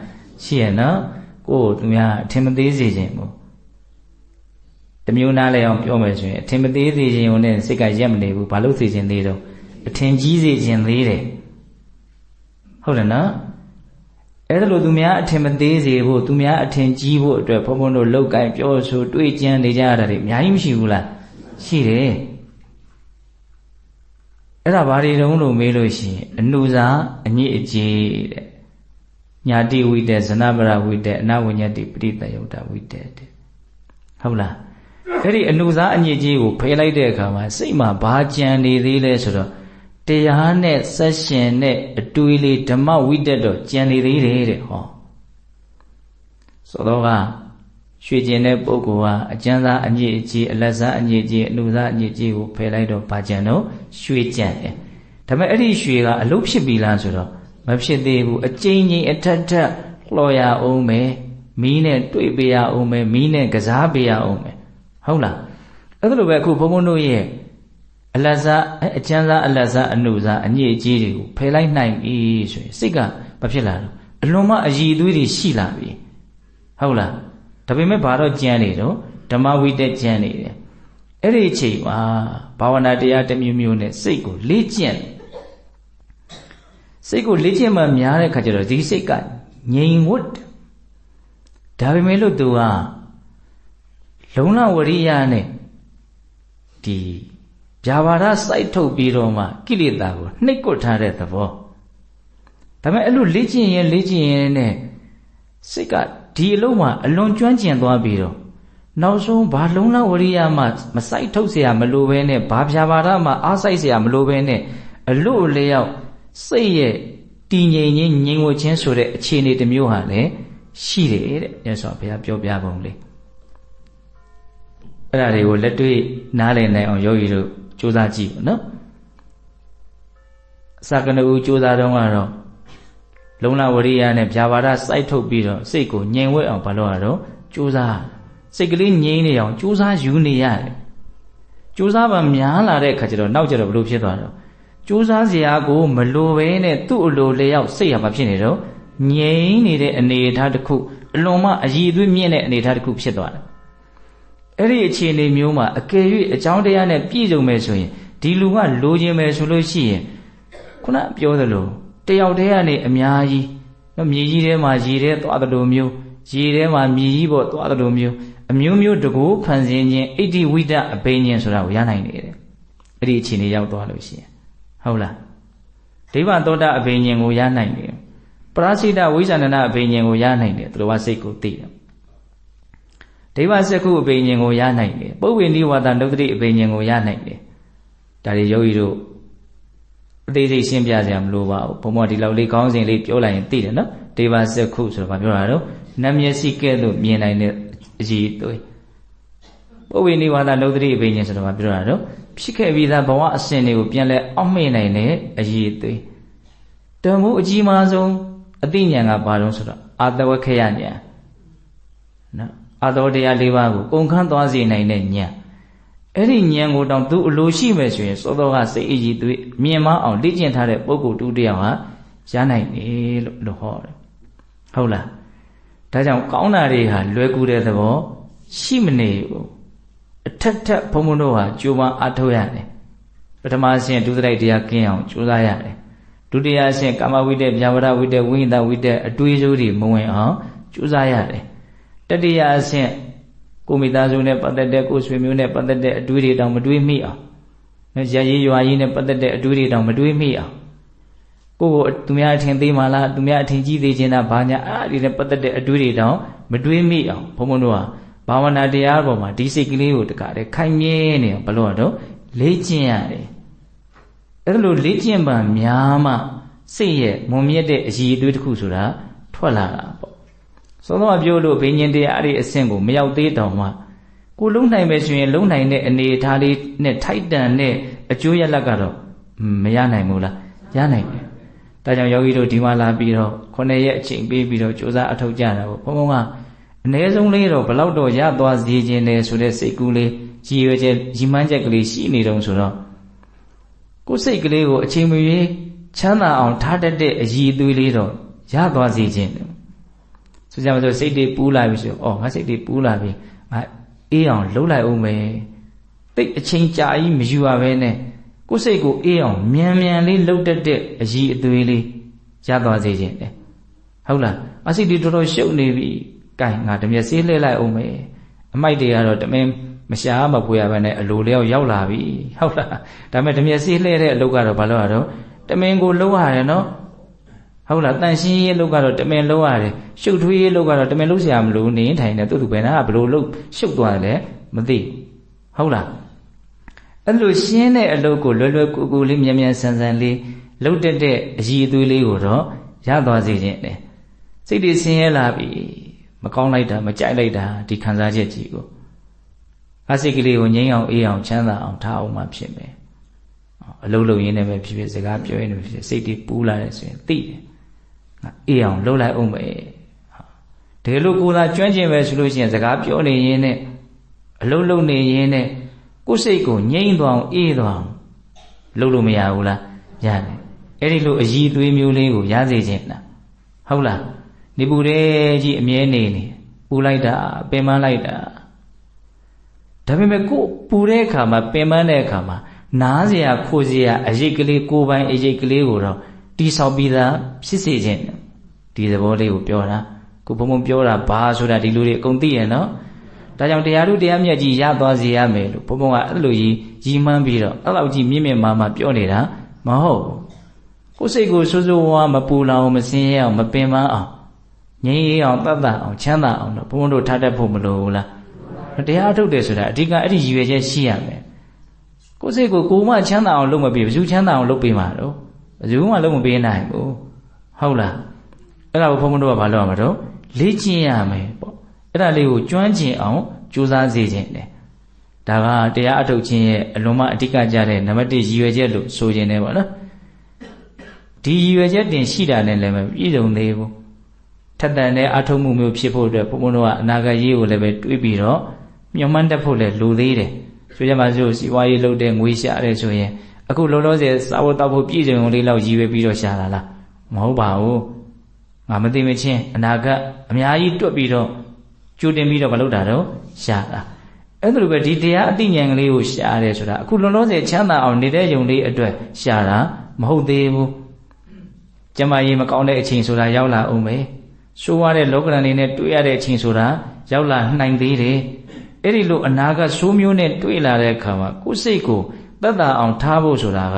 ရှိရနော်ကိုယ်သူများအထင်မသေးစေခြင်းမို့တမျိုးနားလဲအောင်ပြောမယ်ဆိုရင်အထင်မသေးစေခြင်းုံနဲ့စိတ်ကရက်မနေဘူးဘာလို့စေခြင်းသေးတော့အထင်ကြီးစေခြင်းသေးတယ်ဟုတ်တယ်နော်အဲ့ဒါလို့သူများအထင်မသေးစေဖို့သူများအထင်ကြီးဖို့အတွက်ဘုန်းဘုန်းတို့လောက်ကင်ပြောဆိုတွေးကြံနေကြရတာတွေအများကြီးမရှိဘူးလားရှိတယ် အဲ့ဒါဘာတွေတုံးလို့မေးလို့ရှိရင်အနုစာအညစ်အကြေးတဲ့ညာတိဝိတ္တဇနပရဝိတ္တအနဝိညတိပရိတယုတ်တဝိတ္တတဲ့ဟုတ်လားအဲ့ဒီအနုစာအညစ်အကြေးကိုဖယ်လိုက်တဲ့အခါမှာစိတ်မှာဘာကြံနေသေးလဲဆိုတော့တရားနဲ့ဆက်ရှင်နဲ့အတွေ့လေးဓမ္မဝိတ္တတော့ကြံနေသေးတယ်တဲ့ဟောဆိုတော့ကရွှေကျင်တဲ့ပုဂ္ဂိုလ်ဟာအကျဉ်းသားအညစ်အကြေးအလတ်စားအညစ်အကြေးအနုစားအညစ်အကြေးကိုဖယ်လိုက်တော့ဘာကြံတော့ရွှေကြံတယ်ဒါပေမဲ့အဲ့ဒီရွှေကအလုပ်ဖြစ်ပြီလားဆိုတော့မဖြစ်သေးဘူးအကျဉ်းချင်းအထက်ထက်လှော်ရအောင်မယ်မီးနဲ့တွေ့ပေးရအောင်မယ်မီးနဲ့ကစားပေးရအောင်မယ်ဟုတ်လားအဲ့ဒါလိုပဲအခုဘုံဘုံတို့ရဲ့အလတ်စားအကျဉ်းသားအလတ်စားအနုစားအညစ်အကြေးတွေကိုဖယ်လိုက်နိုင်ပြီဆိုရင်စိတ်ကမဖြစ်လာတော့အလွန်မှအည်အသွေးတွေရှိလာပြီဟုတ်လားဒါပေမဲ့ဘာတော့ကြံနေတော့ဓမ္မဝိတ္တကြံနေတယ်အဲ့ဒီအချိန်မှာဘာဝနာတရားတစ်မျိုးမျိုးနဲ့စိတ်ကိုလေ့ကျင့်မှများတဲ့ခါကျတော့ဒီစိတ်ကငြိမ်ဝတ်ဒါပေမဲ့လို့သူကလုံလဝရိယနဲ့ဒီဗျာပါဒစိုက်ထုတ်ပြီးတော့မှကိလေသာကိုနှိပ်ကွပ်ထားတဲ့သဘောဒါပေမဲ့အဲ့လိုလေ့ကျင့်ရင်နဲ့စိတ်ကဒီအလုံးမှာအလွန်ကျွမ်းကျင်သွားပြီးတော့နောက်ဆုံးဘာလုံလဝရိယမှမစိုက်ထုတ်เสียမလိုဘဲနဲ့ဘာဗျာပါဒမှအားစိုက်เสียမလိုဘဲနဲ့အလို့အလျောက်စိတ်ရဲ့တည်ငြိမ်ခြင်းငြိမ်ဝှက်ခြင်းဆိုတဲ့အခြေအနေတစ်မျိုးဟာလည်းရှိတယ်တဲ့မြတ်စွာဘုရားပြောပြပုံလေးအဲ့ဒါတွေကိုလက်တွေ့နားလည်နိုင်အောင်ယောဂီတို့ကြိုးစားကြည့်ပါနော်အစကနဦးကြိုးစားတော့ကတော့လုံလဝရိယနဲ့ဗျာပါဒစိုက်ထုတ်ပြီးတော့စိတ်ကိုငြိမ်ဝှက်အောင်ဘာလို့ရတော့ကြိုးစားစိတ်ကလေးငြိမ်နေအောင်ကြိုးစားယူနေရတယ်ကြိုးစားပါများလာတဲ့ခါကျတော့နောက်ကျတော့ဘလို့ဖြစ်သွားတော့ကြိုးစားစရာကိုမလိုဘဲနဲ့သူ့အလိုလျောက်စိတ်ရမှာဖြစ်နေတော့ငြိမ်နေတဲ့အနေအထားတစ်ခုအလွန်မှအည်အသွေးမြင့်တဲ့အနေအထားတစ်ခုဖြစ်သွားတယ်အဲ့ဒီအခြေအနေမျိုးမှာအကယ်၍အကြောင်းတရားနဲ့ပြည့်စုံမယ်ဆိုရင်ဒီလူကလိုချင်မယ်ဆိုလို့ရှိရင်ခုနပြောသလိုတယောက်တည်းကနေအများကြီးနော်မြေကြီးထဲမှာရေထဲသွားသလိုမျိုးရေထဲမှာမြေကြီးပေါ်သွားသလိုမျိုးအမျိုးမျိုးတကူဖန်ဆင်းခြင်းဣတိဝိဒအဘိညာဉ်ဆိုတာကိုရနိုင်နေတယ်အဲ့ဒီအခြေအနေရောက်သွားလို့ရှိရင်ဟုတ်လားဒိဗ္ဗသောတာအဘိညာဉ်ကိုရနိုင်တယ်ပရစိတဝိဇာဏနာအဘိညာဉ်ကိုရနိုင်တယ်သူတော်ကစိတ်ကိုသိတယ်ဒိဗ္ဗစက္ခုအဘိညာဉ်ကိုရနိုင်တယ်ပုဗ္ဗေနိဝါဒနုတ္တိအဘိညာဉ်ကိုရနိုင်တယ်ဒါတွေယောဂီတို့အသေးစိတ်ရှင်းပြစရာမလိုပါဘူးဘုံမောဒီလောက်လေးခေါင်းစဉ်လေးပြောလိုက်ရင်သိတယ်နော်ဒိဗ္ဗစက္ခုဆိုတော့ဘာပြောတာတော့နတ်မျက်စိကဲ့သို့မြင်နိုင်တဲ့အကြည့်အသွေးပုဗ္ဗေနိဝါဒနုတ္တိအဘိညာဉ်ဆိုတော့ဘာပြောတာတော့ဖြစ်ခဲ့ပြီးသားဘဝအစဉ်တွေကိုပြန်လဲအောက်မေ့နိုင်တဲ့အကြည့်အသွေးတမှုအကြီးမားဆုံးအသိဉာဏ်ကဘာလို့ဆိုတော့အာတဝခေယဉာဏ်နော်အာတောတရား၄ပါးကိုကုန်ခန်းသွားစေနိုင်တဲ့ဉာဏ်အဲ့ဒီဉာဏ်ကိုတောင်သူအလိုရှိမယ်ဆိုရင်စောစောကစိတ်အကြည့်သွေးမြင်မအောင်လေ့ကျင့်ထားတဲ့ပုဂ္ဂိုလ်တူတယောက်ဟာရနိုင်တယ်လို့ဟောတယ်ဟုတ်လားဒါကြောင့်ကောင်းတာတွေဟာလွယ်ကူတဲ့သဘောရှိမနေဘူးအထက်ထက်ဘုံဘုံတို့ဟာကြိုးပမ်းအားထုတ်ရတယ်ပထမအဆင့်ဒုစရိုက်တရားကင်းအောင်ကြိုးစားရတယ်ဒုတိယအဆင့်ကာမဝိတ္တဗျာပါဒဝိတ္တဝိညာဏဝိတ္တအတွေးစိုးတွေမဝင်အောင်ကြိုးစားရတယ်တတိယအဆင့်ကိုမိသားစုနဲ့ပတ်သက်တဲ့ကိုဆွေမျိုးနဲ့ပတ်သက်တဲ့အတွေးတွေတောင်မတွေးမိအောင်ရရေးရွာကြီးနဲ့ပတ်သက်တဲ့အတွေးတွေတောင်မတွေးမိအောင်ကိုသူများအထင်သေးမှလားသူများအထင်ကြီးသေးခြင်းလားဘာညာအဲ့ဒီနဲ့ပတ်သက်တဲ့အတွေးတွေတောင်မတွေးမိအောင်ဘုံဘုံတို့ဟာဘာဝနာတရားပေါ်မှာဒီစိတ်ကလေးကိုတကားတဲ့ခိုင်မြဲနေအောင်ဘလို့တော့လေ့ကျင့်ရတယ်အဲ့လိုလေ့ကျင့်ပါများမှစိတ်ရဲ့မွန်မြတ်တဲ့အရည်အသွေးတစ်ခုဆိုတာထွက်လာတာပေါ့စောစောပြောလို့ဘိညာဉ်တရားအဲ့ဒီအဆင့်ကိုမရောက်သေးတောင်မှကိုလုံးနိုင်မယ်ဆိုရင်လုံးနိုင်တဲ့အနေအထားလေးနဲ့ထိုက်တန်တဲ့အကျိုးရလဒ်ကတော့မရနိုင်ဘူးလားရနိုင်တယ်ဒါကြောင့်ယောဂီတို့ဒီမှာလာပြီးတော့9ရက်အချိန်ပေးပြီးတော့ကြိုးစားအထောက်ကြတာပေါ့ဘုံဘုံကအနည်းဆုံးလေးတော့ဘလောက်တော့ရသွားစေခြင်းလဲဆိုတဲ့စိတ်ကူးလေးရည်ရွယ်ချက်ရည်မှန်းချက်ကလေးရှိနေတုံးဆိုတော့ကိုယ်စိတ်ကလေးကိုအချိန်မရွေးချမ်းသာအောင်ထားတတ်တဲ့အရည်အသွေးလေးတော့ရသွားစေခြင်းဆိုကြပါစို့စိတ်တွေပူးလာပြီဆိုတော့ငါစိတ်တွေပူးလာပြီငါအေးအောင်လှုပ်လိုက်အောင်မယ်တိတ်အချိန်ကြာကြီးမယူရဘဲနဲ့ကိုယ်စိတ်ကိုအေးအောင်မြန်မြန်လေးလှုပ်တတ်တဲ့အရည်အသွေးလေးရသွားစေခြင်းဟုတ်လားအစိတ်တွေတော်တော်ရှုပ်နေပြီကဲငါတမျက်စေးလှည့်လိုက်အောင်မယ် အမိုက်တွေကတော့တမင်မရှားမပွေရဘဲနဲ့အလိုလျောက်ရောက်လာပြီဟုတ်လားဒါပေမဲ့ဓမျက်စိလှဲတဲ့အလုပ်ကတော့ဘာလို့ရတော့တမင်ကိုလုံးရတယ်နော်ဟုတ်လားတန်ရှင်းရေးလုပ်ကတော့တမင်လုံးရတယ်ရှုပ်ထွေးရေးလုပ်ကတော့တမင်လုံးစရာမလိုနေထိုင်နေသူ့ဘယ်နာကဘလို့လုံးရှုပ်သွားတယ်မသိဟုတ်လားအဲ့လိုရှင်းတဲ့အလုပ်ကိုလွယ်လွယ်ကူကူလေးမြန်မြန်ဆန်ဆန်လေးလုပ်တတ်တဲ့အရည်အသွေးလေးကိုတော့ရသွားစေခြင်းနဲ့စိတ်တွေဆင်းရဲလာပြီမကောင်းလိုက်တာမကြိုက်လိုက်တာဒီခံစားချက်ကြီးကိုအစိတ်ကလေးကိုငြိမ်းအောင်အေးအောင်ချမ်းသာအောင်ထားအောင်မှဖြစ်မယ်အလုံးလုံးရင်းနဲ့ပဲဖြစ်ဖြစ်စကားပြောရင်းနဲ့ဖြစ်စိတ်တွေပူလာတယ်ဆိုရင်သိတယ်အေးအောင်လှုပ်လိုက်အောင်ပဲတကယ်လို့ကိုယ်သာကျွမ်းကျင်ပဲဆိုလို့ရှိရင်စကားပြောနေရင်းနဲ့အလုံးလုံးနေရင်းနဲ့ကိုယ်စိတ်ကိုငြိမ်းသွားအောင်အေးသွားအောင်လှုပ်လို့မရဘူးလားရတယ်အဲ့ဒီလိုအည်သွေးမျိုးလေးကိုရစေခြင်းလားဟုတ်လားနေပူတဲ့ကြီးအမြဲနေပူလိုက်တာပင်ပန်းလိုက်တာဒါပေမဲ့ကိုပူတဲ့အခါမှာပင်ပန်းတဲ့အခါမှာနားเสียခိုးเสียအရိတ်ကလေးကိုယ်ပိုင်အရိတ်ကလေးကိုတော့တိဆောက်ပြီးသားဖြစ်စေခြင်းဒီသဘောလေးကိုပြောတာကိုဘုံဘုံပြောတာဘာဆိုတာဒီလူတွေအကုန်သိရနော်ဒါကြောင့်တရားထုတရားမြတ်ကြီးရသွားစေရမယ်လို့ဘုံဘုံကအဲ့လိုကြီးမှန်းပြီးတော့အဲ့လောက်ကြီးမြင့်မြင့်မာမာပြောနေတာမဟုတ်ကိုယ်စိတ်ကိုစိုးစိုးဝါးမပူလောင်မစင်းရအောင်မပင်ပန်းအောင်ငြိမ်းအေးအောင်တတ်တတ်အောင်ချမ်းသာအောင်တော့ဘုံဘုံတို့ထားတတ်ဖို့မလိုဘူးလားတရားထုတ်တယ်ဆိုတာအဓိကအဲ့ဒီရည်ရွယ်ချက်ရှိရမယ်ကိုယ်စိတ်ကိုကိုယ်မှချမ်းသာအောင်လုပ်မပေးဘယ်သူချမ်းသာအောင်လုပ်ပေးမှာတော့ဘယ်သူမှလုပ်မပေးနိုင်ဘူးဟုတ်လားအဲ့ဒါကိုဘုံဘုံတို့ကဘာလုပ်ရမှာတော့လေ့ကျင့်ရမယ်ပေါ့အဲ့ဒါလေးကိုကျွမ်းကျင်အောင်ကြိုးစားစေခြင်းတယ်ဒါကတရားအထုတ်ခြင်းရဲ့အလွန်မှအဓိကကြတဲ့နံပါတ်1ရည်ရွယ်ချက်လို့ဆိုခြင်းတယ်ပေါ့နော်ဒီရည်ရွယ်ချက်တင်ရှိတာနဲ့လည်းမပြည့်စုံသေးဘူးထက်သန်တဲ့အထုတ်မှုမျိုးဖြစ်ဖို့အတွက်ဘုံဘုံတို့ကအနာဂတ်ရေးကိုလည်းပဲတွေးပြီးတော့မျှော်မှန်းတတ်ဖို့လည်းလိုသေးတယ်ဆိုကြပါစို့စီဝါရေးလုပ်တဲ့ငွေရှာတယ်ဆိုရင်အခုလောလောဆယ်စာဝတ်တောက်ဖို့ပြည့်စုံလေးလောက်ရည်ရွယ်ပြီးတော့ရှာတာလားမဟုတ်ပါဘူးငါမသိမချင်းအနာဂတ်အများကြီးတွက်ပြီးတော့ကြိုတင်ပြီးတော့မလုပ်တာတော့ရှာတာအဲ့ဒါလိုပဲဒီတရားအသိဉာဏ်ကလေးကိုရှာရတယ်ဆိုတာအခုလောလောဆယ်ချမ်းသာအောင်နေတဲ့ယုံလေးအတွက်ရှာတာမဟုတ်သေးဘူးကျမကြီးမကောင်းတဲ့အချိန်ဆိုတာရောက်လာအောင်ပဲဆိုးရတဲ့လောကရန်တွေနဲ့တွေ့ရတဲ့အချိန်ဆိုတာရောက်လာနိုင်သေးတယ်အဲ့ဒီလိုအနာဂတ်ဆိုးမျိုးနဲ့တွေ့လာတဲ့အခါမှာကိုယ်စိတ်ကိုသက်သာအောင်ထားဖို့ဆိုတာက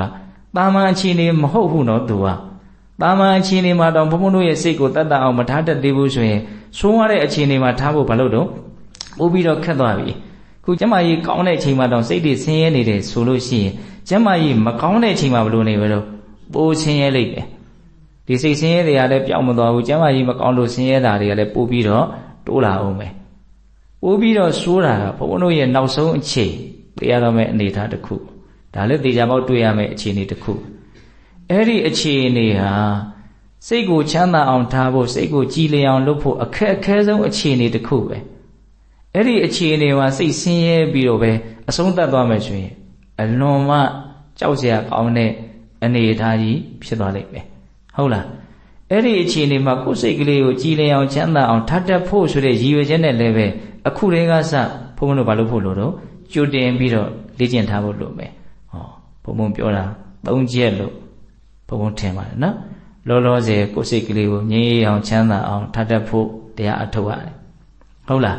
တာမန်အခြေအနေမဟုတ်ဘူးနော်သူကတာမန်အခြေအနေမှာတော့ဘုံဘုံတို့ရဲ့စိတ်ကိုသက်သာအောင်မထားတတ်သေးဘူးဆိုရင်ဆိုးရတဲ့အခြေအနေမှာထားဖို့ဘာလို့တော့ပို့ပြီးတော့ခက်သွားပြီခုကျမကြီးကောင်းတဲ့အချိန်မှာတော့စိတ်တွေဆင်းရဲနေတယ်ဆိုလို့ရှိရင်ကျမကြီးမကောင်းတဲ့အချိန်မှာဘလို့နေပဲတော့ပိုဆင်းရဲလိမ့်မယ်ဒီစိတ်ဆင်းရဲတွေကလည်းပြောင်းမသွားဘူးကျမကြီးမကောင်းလို့ဆင်းရဲတာတွေကလည်းပို့ပြီးတော့တိုးလာအောင်ပဲပို့ပြီးတော့ဆိုးတာကဘုံဘုံတို့ရဲ့နောက်ဆုံးအချိန်သိရတော့မယ့်အနေအထားတစ်ခုဒါလည်းသိကြပေါက်တွေ့ရမယ့်အခြေအနေတစ်ခုအဲ့ဒီအခြေအနေဟာစိတ်ကိုချမ်းသာအောင်ထားဖို့စိတ်ကိုကြည်လျအောင်လုပ်ဖို့အခက်အခဲဆုံးအခြေအနေတစ်ခုပဲအဲ့ဒီအခြေအနေမှာစိတ်ဆင်းရဲပြီးတော့ပဲအဆုံးသတ်သွားမယ်ဆိုရင်အလွန်မှကြောက်စရာကောင်းတဲ့အနေအထားကြီးဖြစ်သွားလိမ့်မယ်ဟုတ်လားအဲ့ဒီအခြေအနေမှာကိုယ်စိတ်ကလေးကိုကြည်လျအောင်ချမ်းသာအောင်ထားတတ်ဖို့ဆိုတဲ့ရည်ရွယ်ချက်နဲ့လည်းပဲအခုတည်းကစဘုံဘုံတို့ဘာလို့ဖို့လို့တော့ကြိုတင်ပြီးတော့လေ့ကျင့်ထားဖို့လိုမယ်ဟောဘုံဘုံပြောတာ3ချက်လို့ဘုံဘုံထင်ပါတယ်နော်လောလောဆယ်ကိုယ်စိတ်ကလေးကိုငြိမ်းအောင်ချမ်းသာအောင်ထားတတ်ဖို့တရားအထုတ်ရတယ်ဟုတ်လား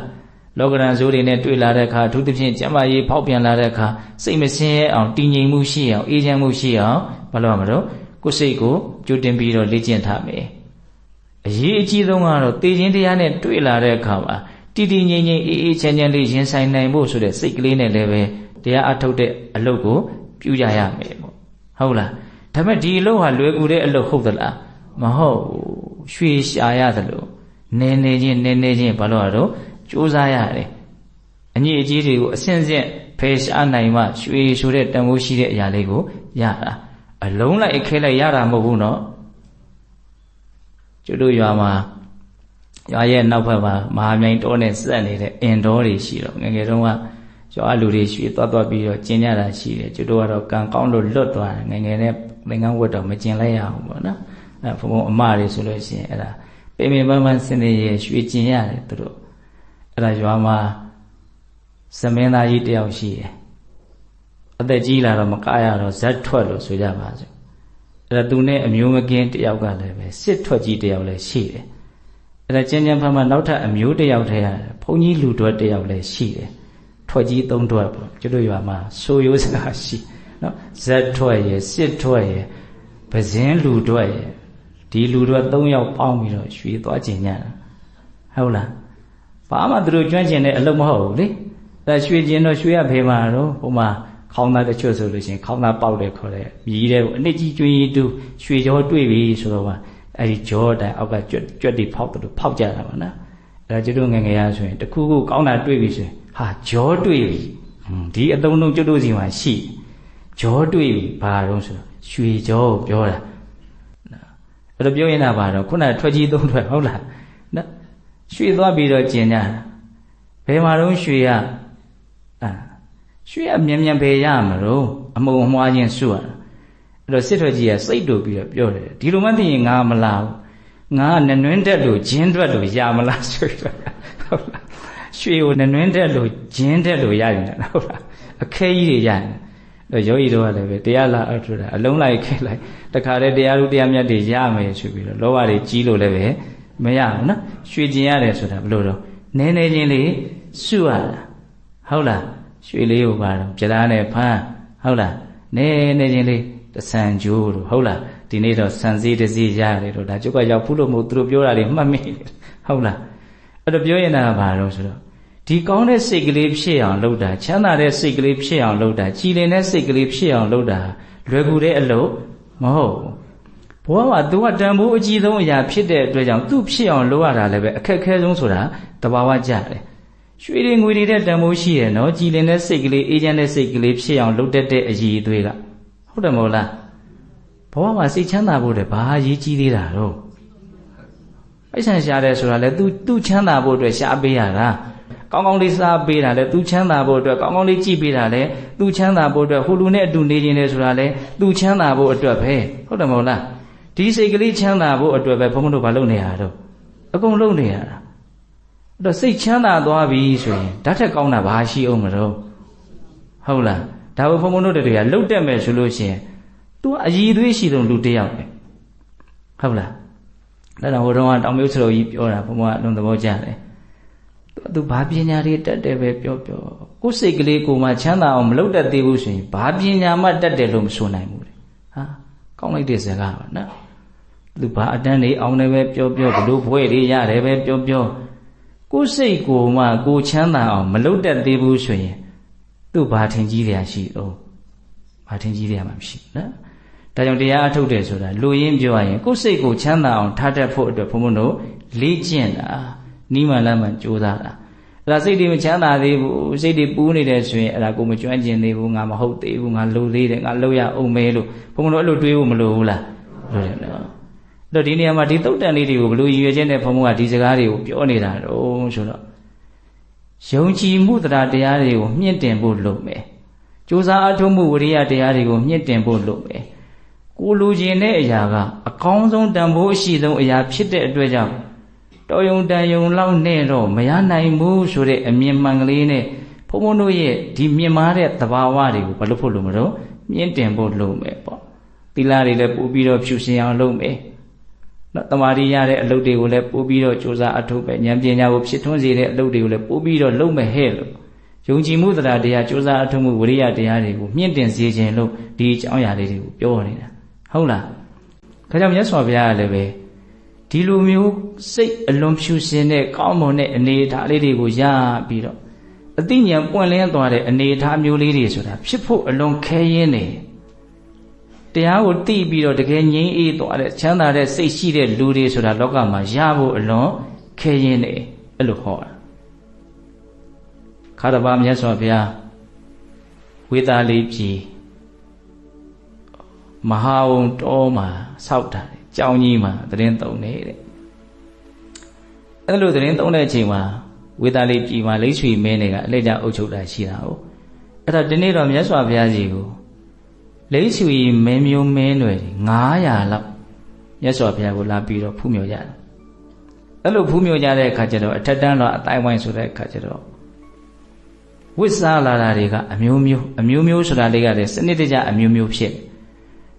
လောကရန်ဇိုးတွေနဲ့တွေ့လာတဲ့အခါအထူးသဖြင့်ကျမကြီးဖောက်ပြန်လာတဲ့အခါစိတ်မဆင်းရဲအောင်တည်ငြိမ်မှုရှိအောင်အေးချမ်းမှုရှိအောင်ဘာလို့ရမလို့ကိုယ်စိတ်ကိုကြိုတင်ပြီးတော့လေ့ကျင့်ထားမယ်အရေးအကြီးဆုံးကတော့သိခြင်းတရားနဲ့တွေ့လာတဲ့အခါမှာတည်တည်ငြိမ်ငြိမ်အေးအေးချမ်းချမ်းလေးရင်ဆိုင်နိုင်ဖို့ဆိုတဲ့စိတ်ကလေးနဲ့လည်းပဲတရားအထုတ်တဲ့အလုပ်ကိုပြုကြရမယ်ပေါ့ဟုတ်လားဒါပေမဲ့ဒီအလုပ်ဟာလွယ်ကူတဲ့အလုပ်ဟုတ်သလားမဟုတ်ရွှေရှာရသလိုနေနေချင်းဘာလို့ရတော့ကြိုးစားရတယ်အညစ်အကြေးတွေကိုအစင်စင်ဖယ်ရှားနိုင်မှရွှေဆိုတဲ့တန်ဖိုးရှိတဲ့အရာလေးကိုရတာအလုံးလိုက်အခဲလိုက်ရတာမဟုတ်ဘူးနော်ကျွတ်တို့ရွာမှာရွာရဲ့နောက်ဘက်မှာမဟာမြိုင်တောနဲ့ဆက်နေတဲ့အင်တော်တွေရှိတော့ငယ်ငယ်တုန်းကရွာလူတွေရွှေသွားပြီးတော့ကျင်ကြတာရှိတယ်ကျွတ်တို့ကတော့ကံကောင်းလို့လွတ်သွားတယ်ငယ်ငယ်နဲ့သင်္ကန်းဝတ်တော့မကျင်လိုက်ရအောင်ပေါ့နော်အဲဘုံဘုံအမတွေဆိုလို့ရှိရင်အဲ့ဒါပေမေပန်းပန်းစနေရရွှေကျင်ရတယ်သူတို့အဲ့ဒါရွာမှာသမင်းသားကြီးတယောက်ရှိတယ်အသက်ကြီးလာတော့မကရတော့ဇက်ထွက်လို့ဆိုကြပါစို့အဲ့ဒါသူနဲ့အမျိုးမကင်းတယောက်ကလည်းပဲစစ်ထွက်ကြီးတယောက်လည်းရှိတယ်အဲ့ဒါကျဉ်းဖမ်းဖမ်းနောက်ထပ်အမျိုးတယောက်ထဲရတယ်ဖ ုန်းကြီးလူတွက်တယောက်လည်းရှိတယ်ထွက်ကြီး3တွက်ပေါ့ကျွတ်ရွာမှာဆိုရိုးစကားရှိနော်ဇက်ထွက်ရယ်စစ်ထွက်ရယ်ပဇင်းလူတွက်ရယ်ဒီလူတွက်3ယောက်ပေါင်းပြီးတော့ရွှေသွားကျင်ကြတာဟုတ်လားဘာမှသူတို့ကျွမ်းကျင်တဲ့အလုပ်မဟုတ်ဘူးလေဒါရွှေကျင်တော့ရွှေရဖေးမှာတော့ဟိုမှာခေါင်းသားတချို့ဆိုလို့ရှိရင်ခေါင်းသားပေါက်တယ်ခေါ်တယ်မြည်တယ်အနစ်ကြီးကျွင်းကြီးတူရွှေကြောတွေ့ပြီဆိုတော့အဲ့ဒီကြောတိုင်အောက်ကကြွက်တွေဖောက်တယ်လို့ဖောက်ကြတာပါနော်အဲ့ဒါကျတို့ငငယ်ရဆိုရင်တခုခုကောင်းတာတွေ့ပြီဆိုရင်ဟာကြောတွေ့ပြီဒီအသုံးလုံးကျတို့စီမှာရှိကြောတွေ့ပြီဘာတော့ဆိုတော့ရွှေကြောကိုပြောတာအဲ့လိုပြောရင်လည်းဘာတော့ခုနကထွက်ကြီး3ထွက်ဟုတ်လားနော်ရွှေသွားပြီးတော့ကျင်ကြတာဘယ်မှာတော့ရွှေရရွှေရမြန်ပဲရမှာတော့အမုံအမွှားချင်းစွတ်ရတာအဲ့တော့စစ်ထွက်ကြီးကစိတ်တူပြီးတော့ပြောတယ်ဒီလိုမှသိရင်ငါမလာဘူးငါကနနွင်းတက်လို့ဂျင်းတွက်လို့ရမလားဆိုတော့ဟုတ်လားရွှေကိုနနွင်းတက်လို့ဂျင်းတက်လို့ရရင်ဟုတ်လားအခဲကြီးတွေရရင်တော့ယောဂီတို့ကလည်းပဲတရားလာအထုတာအလုံးလိုက်ခဲလိုက်တခါတည်းတရားလူတရားမြတ်တွေရမယ်ဆိုပြီးတော့လောဘတွေကြီးလို့လည်းပဲမရဘူးနော်ရွှေကျင်ရတယ်ဆိုတာဘယ်လိုတော့နည်းနည်းချင်းလေးစွရတာဟုတ်လားရွှေလေးကိုပါတော့ပြသားနဲ့ဖမ်းဟုတ်လားနည်းနည်းချင်းလေးတဆန်ကျိုးတို့ဟုတ်လားဒီနေ့တော့ဆန်စည်းတစ်စည်းရတယ်တော့ဒါကျုပ်ကရောက်ဘူးလို့မဟုတ်သူတို့ပြောတာတွေမှတ်မိဟုတ်လားအဲ့တော့ပြောရင်တာကဘာတော့ဆိုတော့ဒီကောင်းတဲ့စိတ်ကလေးဖြစ်အောင်လုပ်တာချမ်းသာတဲ့စိတ်ကလေးဖြစ်အောင်လုပ်တာကြည်လင်တဲ့စိတ်ကလေးဖြစ်အောင်လုပ်တာလွယ်ကူတဲ့အလုပ်မဟုတ်ဘူးဘဝမှာသူကတန်ဖိုးအကြီးဆုံးအရာဖြစ်တဲ့အတွက်ကြောင့်သူ့ဖြစ်အောင်လုပ်ရတာလည်းပဲအခက်အခဲဆုံးဆိုတာတဘာဝကြတယ်ရွှေတွေငွေတွေတဲ့တန်ဖိုးရှိရနော်ကြည်လင်တဲ့စိတ်ကလေးအေးချမ်းတဲ့စိတ်ကလေးဖြစ်အောင်လုပ်တတ်တဲ့အရည်အသွေးကဟုတ်တယ်မဟုတ်လားဘဝမှာစိတ်ချမ်းသာဖို့တည်းဘာအရေးကြီးသေးတာတော့ပိုက်ဆံရှာတယ်ဆိုတာလေသူချမ်းသာဖို့အတွက်ရှာပေးရတာကောင်းကောင်းလေးစားပေးတာလေသူချမ်းသာဖို့အတွက်ကောင်းကောင်းလေးကြည့်ပေးတာလေသူချမ်းသာဖို့အတွက်ဟိုလူနဲ့အတူနေခြင်းလေဆိုတာလေသူချမ်းသာဖို့အတွက်ပဲဟုတ်တယ်မဟုတ်လားဒီစိတ်ကလေးချမ်းသာဖို့အတွက်ပဲဘုန်းဘုန်းတို့ဘာလုပ်နေရတော့အကုန်လုပ်နေရတာအဲ့တော့စိတ်ချမ်းသာသွားပြီဆိုရင်ဓာတ်ထက်ကောင်းတာဘာရှိအောင်မလို့ဟုတ်လားဒါဘုန်းဘုန်းတို့တွေကလှုပ်တက်မယ်ဆိုလို့ရှိရင်သူကအရည်သွေးရှိဆုံးလူတစ်ယောက်ပဲဟုတ်လားအဲ့တော့ဟိုတုန်းကတောင်မျိုးစတော်ကြီးပြောတာဘုန်းဘုန်းကအလုံးသဘောကျတယ်သူဘာပညာတွေတက်တယ်ပဲပြောကိုယ်စိတ်ကလေးကိုမှချမ်းသာအောင်မလုပ်တတ်သေးဘူးဆိုရင်ဘာပညာမှတက်တယ်လို့မဆိုနိုင်ဘူးလေဟာကောင်းလိုက်တဲ့စကားပါနော်သူဘာအတန်းတွေအောင်တယ်ပဲပြောဘလို့ဘွဲတွေရတယ်ပဲပြောကိုယ်စိတ်ကိုမှကိုချမ်းသာအောင်မလုပ်တတ်သေးဘူးဆိုရင်သူဘာထင်ကြီးရရှိတော့ဘာထင်ကြီးရမှာမရှိနော်ဒါကြောင့်တရားအထုတ်တယ်ဆိုတာလူရင်းပြောရရင်ကိုယ်စိတ်ကိုချမ်းသာအောင်ထားတတ်ဖို့အတွက်ဘုန်းဘုန်းတို့လေ့ကျင့်တာနိမလမ်းမှကြိုးစားတာအဲ့ဒါစိတ်တွေမချမ်းသာသေးဘူးစိတ်တွေပူးနေတယ်ဆိုရင်အဲ့ဒါကိုမကျွမ်းကျင်သေးဘူးငါမဟုတ်သေးဘူးငါလိုသေးတယ်ငါလောက်ရအောင်မဲလို့ဘုန်းဘုန်းတို့အဲ့လိုတွေးဖို့မလိုဘူးလားလိုတယ်နော်အဲ့တော့ဒီနေရာမှာဒီတုတ်တန်လေးတွေကိုဘလို့ရည်ရွယ်ချက်နဲ့ဘုန်းဘုန်းကဒီစကားတွေကိုပြောနေတာတော့ဆိုတော့ယုံကြည်မှုတရားတွေကိုမြင့်တင်ဖို့လုပ်မယ်ကြိုးစားအထုံးမှုဝိရိယတရားတွေကိုမြင့်တင်ဖို့လုပ်မယ်ကိုလူကျင်တဲ့အရာကအကောင်းဆုံးတန်ဖိုးအရှိဆုံးအရာဖြစ်တဲ့အတွက်ကြောင့်တော်ယုံတန်ယုံလောက်နဲ့တော့မရနိုင်ဘူးဆိုတဲ့အမြင်မှန်ကလေးနဲ့ဘုန်းဘုန်းတို့ရဲ့ဒီမြင်မာတဲ့သဘာဝတွေကိုဘာလို့ဖို့လို့မလို့မြင့်တင်ဖို့လုပ်မယ်ပေါ့သီလတွေလည်းပို့ပြီးတော့ဖြူစင်အောင်လုပ်မယ်နော်တမာတိရတဲ့အလုပ်တွေကိုလည်းပို့ပြီးတော့ကြိုးစားအထုတ်ပဲဉာဏ်ပညာကိုဖြစ်ထွန်းစေတဲ့အလုပ်တွေကိုလည်းပို့ပြီးတော့လုပ်မယ်ဟဲ့လို့ယုံကြည်မှုတရားကြိုးစားအထုတ်မှုဝိရိယတရားတွေကိုမြင့်တင်စေခြင်းလို့ဒီအကြောင်းအရာလေးတွေကိုပြောနေတာဟုတ်လားဒါကြောင့်မြတ်စွာဘုရားကလည်းပဲဒီလိုမျိုးစိတ်အလွန်ဖြူစင်တဲ့ကောင်းမွန်တဲ့အနေအထားလေးတွေကိုရပြီးတော့အသိဉာဏ်ပွင့်လင်းသွားတဲ့အနေအထားမျိုးလေးတွေဆိုတာဖြစ်ဖို့အလွန်ခဲယဉ်းနေတရားကိုသိပြီးတော့တကယ်ငြိမ်းအေးသွားတဲ့ချမ်းသာတဲ့စိတ်ရှိတဲ့လူတွေဆိုတာလောကမှာရဖို့အလွန်ခဲယဉ်းနေအဲ့လိုဟောတာခါတပါမြတ်စွာဘုရားဝေသာလိပြည်မဟာဝုံတော်မှာဆောက်တာကြောင်းကြီးမှာသတင်းသုံးနေတဲ့အဲ့လိုသတင်းသုံးတဲ့အချိန်မှာဝေသာလိပြည်မှာလိတ်ဆွေမင်းတွေကအလှည့်ကျအုပ်ချုပ်တာရှိတာဟုတ်အဲ့တော့ဒီနေ့တော့မြတ်စွာဘုရားကြီးကိုလိတ်ဆွေမင်းမျိုးမင်းတွေ900လောက်မြတ်စွာဘုရားကိုလာပြီးတော့ဖူးမြော်ကြတယ်အဲ့လိုဖူးမြော်ကြတဲ့အခါကျတော့အထက်တန်းတော့အတိုင်းဝိုင်းဆိုတဲ့အခါကျတော့ဝိစားလာတာတွေကအမျိုးမျိုးဆိုတာလေးကလည်းစနစ်တကျအမျိုးမျိုးဖြစ်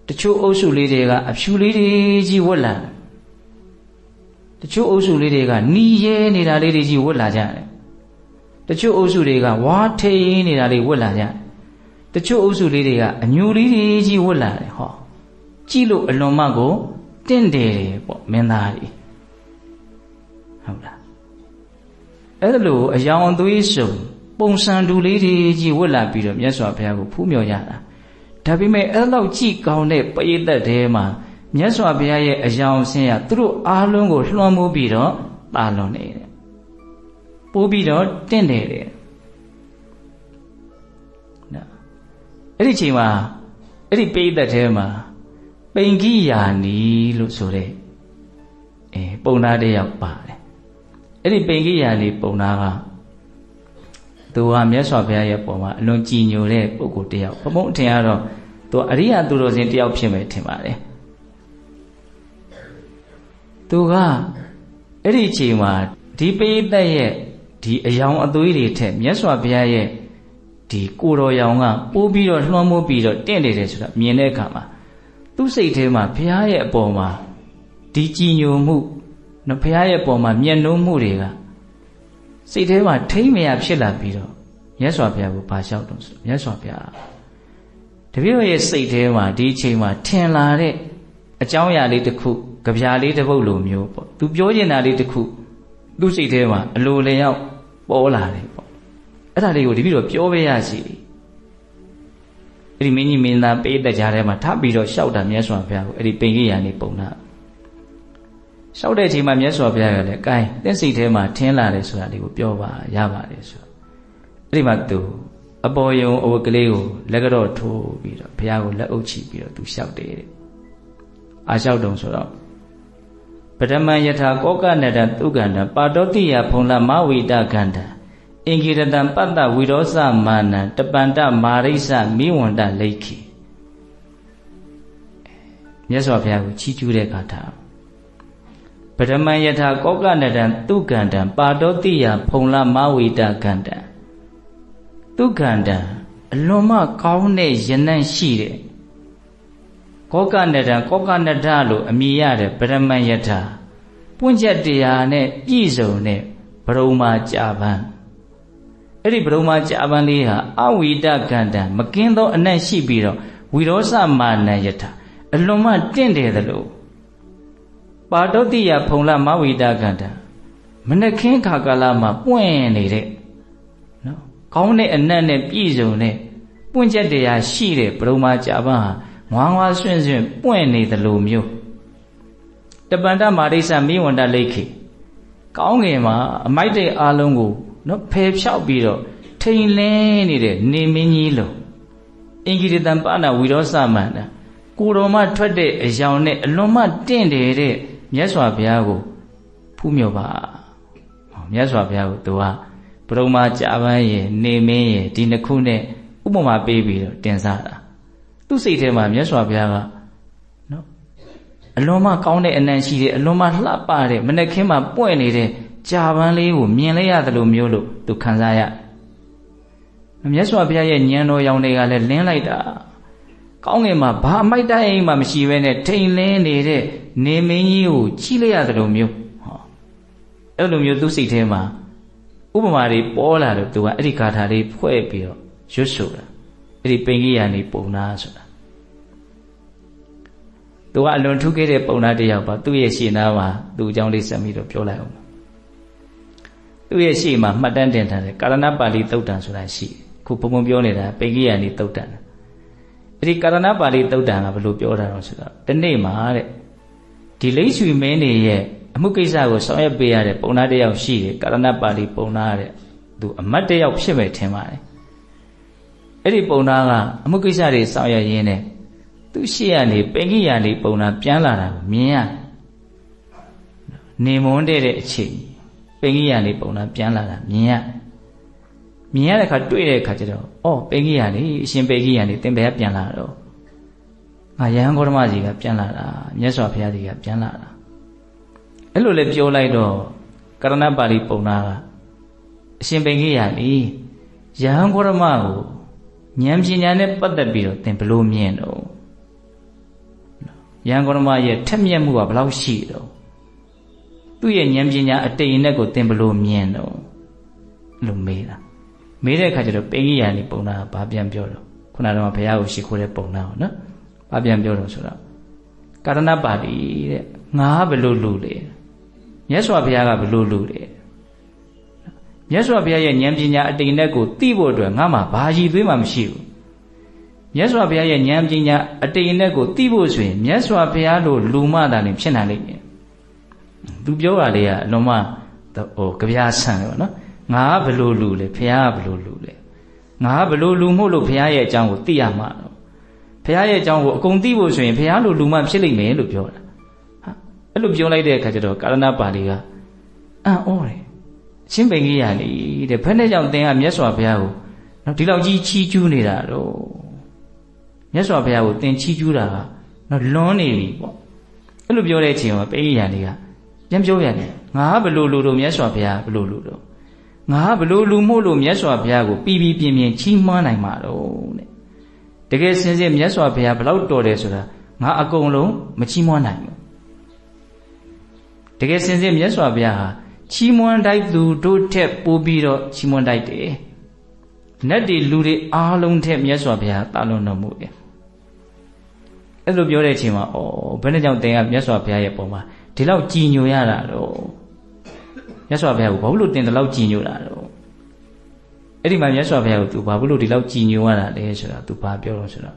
တချို့အုပ်စုလေးတွေကအဖြူလေးတွေကြီးဝတ်လာတချို့အုပ်စုလေးတွေကနီးရဲနေတာလေးတွေကြီးဝတ်လာကြတယ် တချို့အုပ်စုတွေကဝါထိန်နေတာတွေဝတ်လာကြတချို့အုပ်စုလေးတွေကအညူလေးတွေကြီးဝတ်လာတယ်ဟောကြည့်လို့အလွန်မှကိုတင့်တယ်ပေါ့မင်းသားကြီးဟုတ်လားအဲ့ဒါလို့အယောင်အသွေးစုံပုံစံတူလေးတွေကြီးဝတ်လာပြီးတော့မြတ်စွာဘုရားကိုဖူးမြော်ရတာဒါပေမဲ့အဲ့လောက်ကြည့်ကောင်းတဲ့ပရိသတ်ထဲမှာမြတ်စွာဘုရားရဲ့အယောင်ဆင်းရသူတို့အားလုံးကိုလွှမ်းမိုးပြီးတော့တာလွန်နေတယ်ပိုးပြီးတော့တင့်တယ်တဲ့နော်အဲ့ဒီချိန်မှာအဲ့ဒီပရိသတ်ထဲမှာပိန်ကိယာနီလို့ဆိုတဲ့ပုံသားတစ်ယောက်ပါတယ်အဲ့ဒီပိန်ကိယာနီပုံသားကသူကမြတ်စွာဘုရားရဲ့ပုံမှာအလွန်ကြည်ညိုတဲ့ပုဂ္ဂိုလ်တစ်ယောက်ဘုံအထင်ကတော့သူအရိယသူတော်စင်တစ်ယောက်ဖြစ်မယ်ထင်ပါတယ်သူကအဲ့ဒီချိန်မှာဒီပိဋကရဲ့ဒီအယောင်အသွေးတွေထက်မြတ်စွာဘုရားရဲ့ဒီကိုတော်ရောင်ကပိုးပြီးတော့လွှမ်းမိုးပြီးတော့တင့်နေတယ်ဆိုတာမြင်တဲ့အခါမှာသူ့စိတ်ထဲမှာဘုရားရဲ့အပေါ်မှာဒီကြည်ညိုမှုနော်ဘုရားရဲ့အပေါ်မှာမျက်နှာမှုတွေကစိတ်ထဲမှာထိမ့်မရဖြစ်လာပြီးတော့မြတ်စွာဘုရားကိုဗာလျှောက်တော့ဆိုမြတ်စွာဘုရားတပည့်တော်ရဲ့စိတ်ထဲမှာဒီအချိန်မှာထင်လာတဲ့အကြောင်းအရာလေးတစ်ခုကြပြာလေးတစ်ပုဒ်လိုမျိုးပေါ့သူပြောချင်တာလေးတစ်ခုသူ့စိတ်ထဲမှာအလိုလျောက်ပေါ်လာတယ်ပေါ့အဲ့ဒါလေးကိုတပည့်တော်ပြောပေးရစီအဲ့ဒီမင်းကြီးမင်းသားပေးတဲ့ကြားထဲမှာထပ်ပြီးတော့လျှောက်တာမြတ်စွာဘုရားကိုအဲ့ဒီပိန်ကိယာနေပုံနာလျှောက်တဲ့အချိန်မှာမြတ်စွာဘုရားကလည်း gain သင်စိတ်ထဲမှာထင်းလာတယ်ဆိုတာလေးကိုပြောပါရပါတယ်ဆိုအဲ့ဒီမှာသူအပေါ်ယုံအဝတ်ကလေးကိုလက်ကတော့ထိုးပြီးတော့ဘုရားကိုလက်အုပ်ချပြီးတော့သူလျှောက်တယ်အာလျှောက်တုံဆိုတော့ပထမယထာကောကနတံသုကန္တံပါတောတိယဖုံလမဝိတကန္တံအင်္ဂိရတံပတ္တဝိရောသမန္နံတပန္တမာရိစ္ဆမိဝန္တလိခိမြတ်စွာဘုရားကိုချီးကျူးတဲ့ဂါထာပထမယထာကောကနတံသုကန္တံပါတောတိယဖုံလမဝိတကန္တံသုကန္တံအလွန်မှကောင်းတဲ့ယနံ့ရှိတဲ့ကောကနတံကောကနတလို့အမည်ရတဲ့ပရမယထာပွင့်ချက်တရားနဲ့ပြည့်စုံတဲ့ဘရုံမာကြာပန်းအဲ့ဒီဘရုံမာကြာပန်းလေးဟာအဝိတကန္တံမကင်းသောအနတ်ရှိပြီးတော့ဝိရောသမနယထာအလွန်မှတင့်တယ်သလိုပါတောတိယဖုံလမဝိတကန္တံမနခင်းခါကာလမှာပွင့်နေတဲ့နော်ကောင်းတဲ့အနတ်နဲ့ပြည့်စုံတဲ့ပွင့်ချက်တရားရှိတဲ့ဘရုံမာကြာပန်းဟာငွားငွားဆွင့်ဆွင့်ပွင့်နေသလိုမျိုးတပန္တမာရိစ္ဆမိဝန္တလိခိကောင်းငင်မှာအမိုက်တဲ့အားလုံးကိုနော်ဖယ်ဖြောက်ပြီးတော့ထိန်လင်းနေတဲ့နေမင်းကြီးလိုအင်္ဂိရတံပဏဝိရောသမန္တကိုတော်မှထွက်တဲ့အယောင်နဲ့အလွန်မှတင့်တယ်တဲ့မြတ်စွာဘုရားကိုဖူးမြော်ပါမြတ်စွာဘုရားကိုသူကဘုံမာကြာပန်းရဲ့နေမင်းရဲ့ဒီနှစ်ခုနဲ့ဥပမာပေးပြီးတော့တင်စားတာသူ့စိတ်ထဲမှာမြတ်စွာဘုရားကနော်အလွန်မှကောင်းတဲ့အနံ့ရှိတယ်အလွန်မှလှပတဲ့မနေ့ခင်းမှာပွင့်နေတဲ့ကြာပန်းလေးကိုမြင်လိုက်ရသလိုမျိုးလို့သူခံစားရမြတ်စွာဘုရားရဲ့ဉာဏ်တော်ရောင်တွေကလည်းလင်းလိုက်တာကောင်းငင်မှာဘာအမိုက်တိုင်မှမရှိဘဲနဲ့ထိန်လင်းနေတဲ့နေမင်းကြီးကိုချီးလိုက်ရသလိုမျိုးဟောအဲ့လိုမျိုးသူ့စိတ်ထဲမှာဥပမာတွေပေါ်လာလို့သူကအဲ့ဒီဂါထာလေးဖွဲ့ပြီးတော့ရွတ်ဆိုတာအဲ့ဒီပိန်ကိယာနေပုံနာဆိုတာသူကအလွန်ထူးခဲ့တဲ့ပုံနာတစ်ယောက်ပါသူ့ရဲ့ရှေ့နားမှာသူ့အကြောင်းလေးဆက်ပြီးတော့ပြောလိုက်အောင်သူ့ရဲ့ရှေ့မှာမှတ်တမ်းတင်ထားတဲ့ကာရဏပါဠိသုတ်တံဆိုတာရှိခုဘုံဘုံပြောနေတာပိန်ကိယာနေသုတ်တံအဲ့ဒီကာရဏပါဠိသုတ်တံကဘယ်လိုပြောတာလဲဆိုတော့ဒီနေ့မှာတဲ့ဒီလိမ့်ဆွေမင်းနေရဲ့အမှုကိစ္စကိုဆောင်ရွက်ပေးရတဲ့ပုံနာတစ်ယောက်ရှိတယ်ကာရဏပါဠိပုံနာတဲ့သူအမတ်တစ်ယောက်ဖြစ်မယ်ထင်ပါတယ်အဲ့ဒီပုံနာကအမှုကိစ္စတွေဆောင်ရွက်ရင်းနဲ့သူရှေ့ကနေပိန်ကိယာနေပုံနာပြန်လာတာကိုမြင်ရနေမွန်းတဲ့အချိန်ပိန်ကိယာနေပုံနာပြန်လာတာမြင်ရတဲ့ခါတွေ့တဲ့ခါကျတော့အော်ပိန်ကိယာနေအရှင်ပိန်ကိယာနေသင်ဘယ်ကပြန်လာတော့ငါယဟန်ဂေါတမကြီးကပြန်လာတာမြတ်စွာဘုရားကြီးကပြန်လာတာအဲ့လိုလေပြောလိုက်တော့ကရဏပါဠိပုံနာကအရှင်ပိန်ကိယာနေယဟန်ဂေါတမကိုဉာဏ်ပညာနဲ့ပတ်သက်ပြီးတော့သင်ဘလို့မြင်တော့ယဟန်ဂေါတမရဲ့ထက်မြက်မှုကဘလောက်ရှိတော့သူ့ရဲ့ဉာဏ်ပညာအတိမ်နဲ့ကိုသင်ဘလို့မြင်တော့ လို့မေးတာမေးတဲ့အခါကျတော့ပိဋိယံဒီပုံနာဘာပြန်ပြောတော့ခုနကတော့ဘုရားကိုရှိခိုးတဲ့ပုံနာပေါ့နော်ဘာပြန်ပြောတော့ဆိုတော့ကာရဏပါတိတဲ့ငါဘယ်လိုလူလဲမြတ်စွာဘုရားကဘယ်လိုလူလဲမြတ်စွာဘုရားရဲ့ဉာဏ်ပညာအတိတ်နဲ့ကိုသိဖို့အတွက်ငါမှဘာရည်သွေးမှမရှိဘူးမြတ်စွာဘုရားရဲ့ဉာဏ်ပညာအတိတ်နဲ့ကိုသိဖို့ဆိုရင်မြတ်စွာဘုရားလိုလူမှသာလျှင်ဖြစ်နိုင်လိမ့်မယ်သူပြောတာလေးကအလုံးမကြပြားဆန်တယ်ပေါ့နော်ငါဘယ်လိုလူလဲဘုရားကဘယ်လိုလူလဲငါဘယ်လိုလူမို့လို့ဘုရားရဲ့အကြောင်းကိုသိရမှာတော့ဘုရားရဲ့အကြောင်းကိုအကုန်သိဖို့ဆိုရင်ဘုရားလိုလူမှဖြစ်လိမ့်မယ်လို့ပြောတာဟာအဲ့လိုပြောလိုက်တဲ့အခါကျတော့ကာရဏပါဠိကအံ့ဩတယ်အချင်းပင်ကြီးရလေတဲ့ဘယ်နဲ့ကြောင့်သင်ကမြတ်စွာဘုရားကိုနော်ဒီလောက်ကြီးချီးကျူးနေတာတော့မြတ်စွာဘုရားကိုသင်ချီးကျူးတာကနော်လွန်နေပြီပေါ့အဲ့လိုပြောတဲ့အချိန်မှာပိဋိယံတွေကပြန်ပြောရတယ်ငါဘယ်လိုလူတို့မြတ်စွာဘုရားဘယ်လိုလူတော့ငါဘယ်လိုလူမို့လို့မြတ်စွာဘုရားကိုပြီးပြီးပြင်းပြင်းချီးမွမ်းနိုင်မှာတော့တဲ့တကယ်စင်စစ်မြတ်စွာဘုရားဘလောက်တော်တယ်ဆိုတာငါအကုန်လုံးမချီးမွမ်းနိုင်ဘူးတကယ်စင်စစ်မြတ်စွာဘုရားဟာချီးမွမ်းတိုက်သူတို့ထက်ပိုပြီးတော့ချီးမွမ်းတိုက်တယ်နတ်တွေလူတွေအားလုံးထက်မြတ်စွာဘုရားတာလွန်တော်မူတယ်အဲ့လိုပြောတဲ့အချိန်မှာဘယ်နဲ့ကြောင့်သင်ကမြတ်စွာဘုရားရဲ့ပုံမှာဒီလောက်ကြည်ညိုရတာတော့မြတ်စွာဘုရားကိုဘာလို့သင်ဒီလောက်ကြည်ညိုတာတော့အဲ့ဒီမှာမြတ်စွာဘုရားကို तू ဘာလို့ဒီလောက်ကြည်ညိုရတာလဲဆိုတာ तू ဘာပြောတော့ဆိုတော့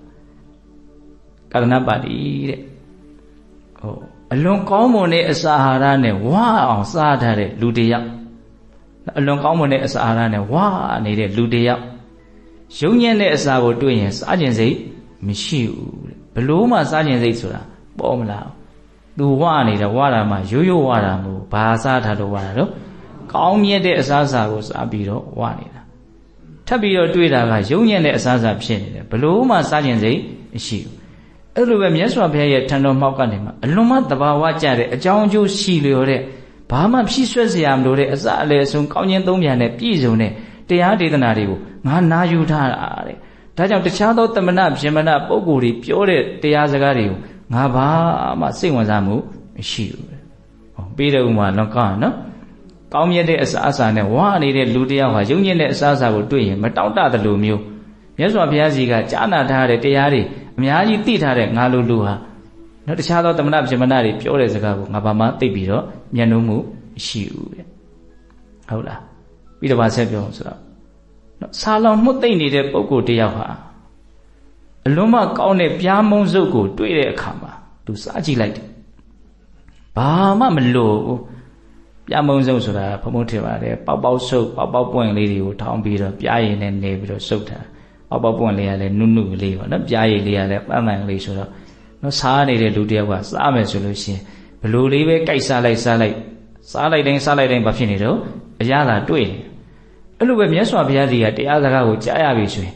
ကာရဏပါတိတဲ့အလွန်ကောင်းမွန်တဲ့အစာအာဟာရနဲ့ဝါအောင်စားထားတဲ့လူတစ်ယောက်အလွန်ကောင်းမွန်တဲ့အစာအာဟာရနဲ့ဝါနေတဲ့လူတစ်ယောက်ယုံညံ့တဲ့အစာကိုတွေ့ရင်စားခြင်းစိတ်မရှိဘူးတဲ့ဘလို့မှစားခြင်းစိတ်ဆိုတာပေါ်မလာဘူးသူဝါနေတယ်ဝါတာမှရိုးရိုးဝါတာမို့ဘာစားထားလို့ဝါတာတော့ကောင်းမြတ်တဲ့အစာစာကိုစားပြီးတော့ဝါနေတာထပ်ပြီးတော့တွေ့တာကယုံညံ့တဲ့အစာစာဖြစ်နေတယ်ဘလို့မှစားခြင်းစိတ်မရှိဘူးအဲ့လိုပဲမြတ်စွာဘုရားရဲ့ထံတော်မှောက်ကနေမှအလွန်မှတဘာဝကျတဲ့အကြောင်းအကျိုးရှိလျော်တဲ့ဘာမှဖြည့်ဆွက်စရာမလိုတဲ့အစအလယ်ဆုံးကောင်းခြင်းသုံးပြန်နဲ့ပြည့်စုံတဲ့တရားဒေသနာတွေကိုငါနာယူထားတာတဲ့ဒါကြောင့်တခြားသောတမနာဗျမနာပုဂ္ဂိုလ်တွေပြောတဲ့တရားစကားတွေကိုငါဘာမှစိတ်ဝင်စားမှုမရှိဘူးတဲ့ဟောပြီးတဲ့ဥမာတော့ကောင်းနော်ကောင်းမြတ်တဲ့အစာအစာနဲ့ဝါနေတဲ့လူတယောက်ဟာယုံညံ့တဲ့အစာအစာကိုတွေ့ရင်မတောင့်တသလိုမျိုးမြတ်စွာဘုရားစီကကြားနာထားတဲ့တရားတွေအများကြီးသိထားတဲ့ငါလိုလူဟာနော်တခြားသောတမနာဗျမနာတွေပြောတဲ့စကားကိုငါဘာမှသိပြီးတော့မျက်နှာမှုမရှိဘူးတဲ့ဟုတ်လားပြီးတော့ဗာဆက်ပြောဆိုတော့နော်ဆာလောင်မှုသိမ့်နေတဲ့ပုဂ္ဂိုလ်တယောက်ဟာအလွန်မှကောင်းတဲ့ပြားမုံစုပ်ကိုတွေ့တဲ့အခါမှာသူစားကြည့်လိုက်တယ်ဘာမှမလို့ပြားမုံစုပ်ဆိုတာဘုံဘုံထင်ပါတယ်ပေါက်ပေါက်စုပ်ပေါက်ပေါက်ပွင့်လေးတွေကိုထောင်းပြီးတော့ပြားရည်နဲ့နေပြီးတော့စုပ်ထားပေါက်ပေါက်ပွင့်လေးကလည်းနုနုလေးပေါ့နော်ပြားရည်လေးကလည်းပန်းပန်းလေးဆိုတော့နော်စားနေတဲ့လူတယောက်ကစားမယ်ဆိုလို့ရှိရင်ဘလို့လေးပဲကြိုက်စားလိုက်စားလိုက်တိုင်းဘာဖြစ်နေတော့အရသာတွေ့တယ်အဲ့လိုပဲမြတ်စွာဘုရားကြီးကတရားစကားကိုကြားရပြီဆိုရင်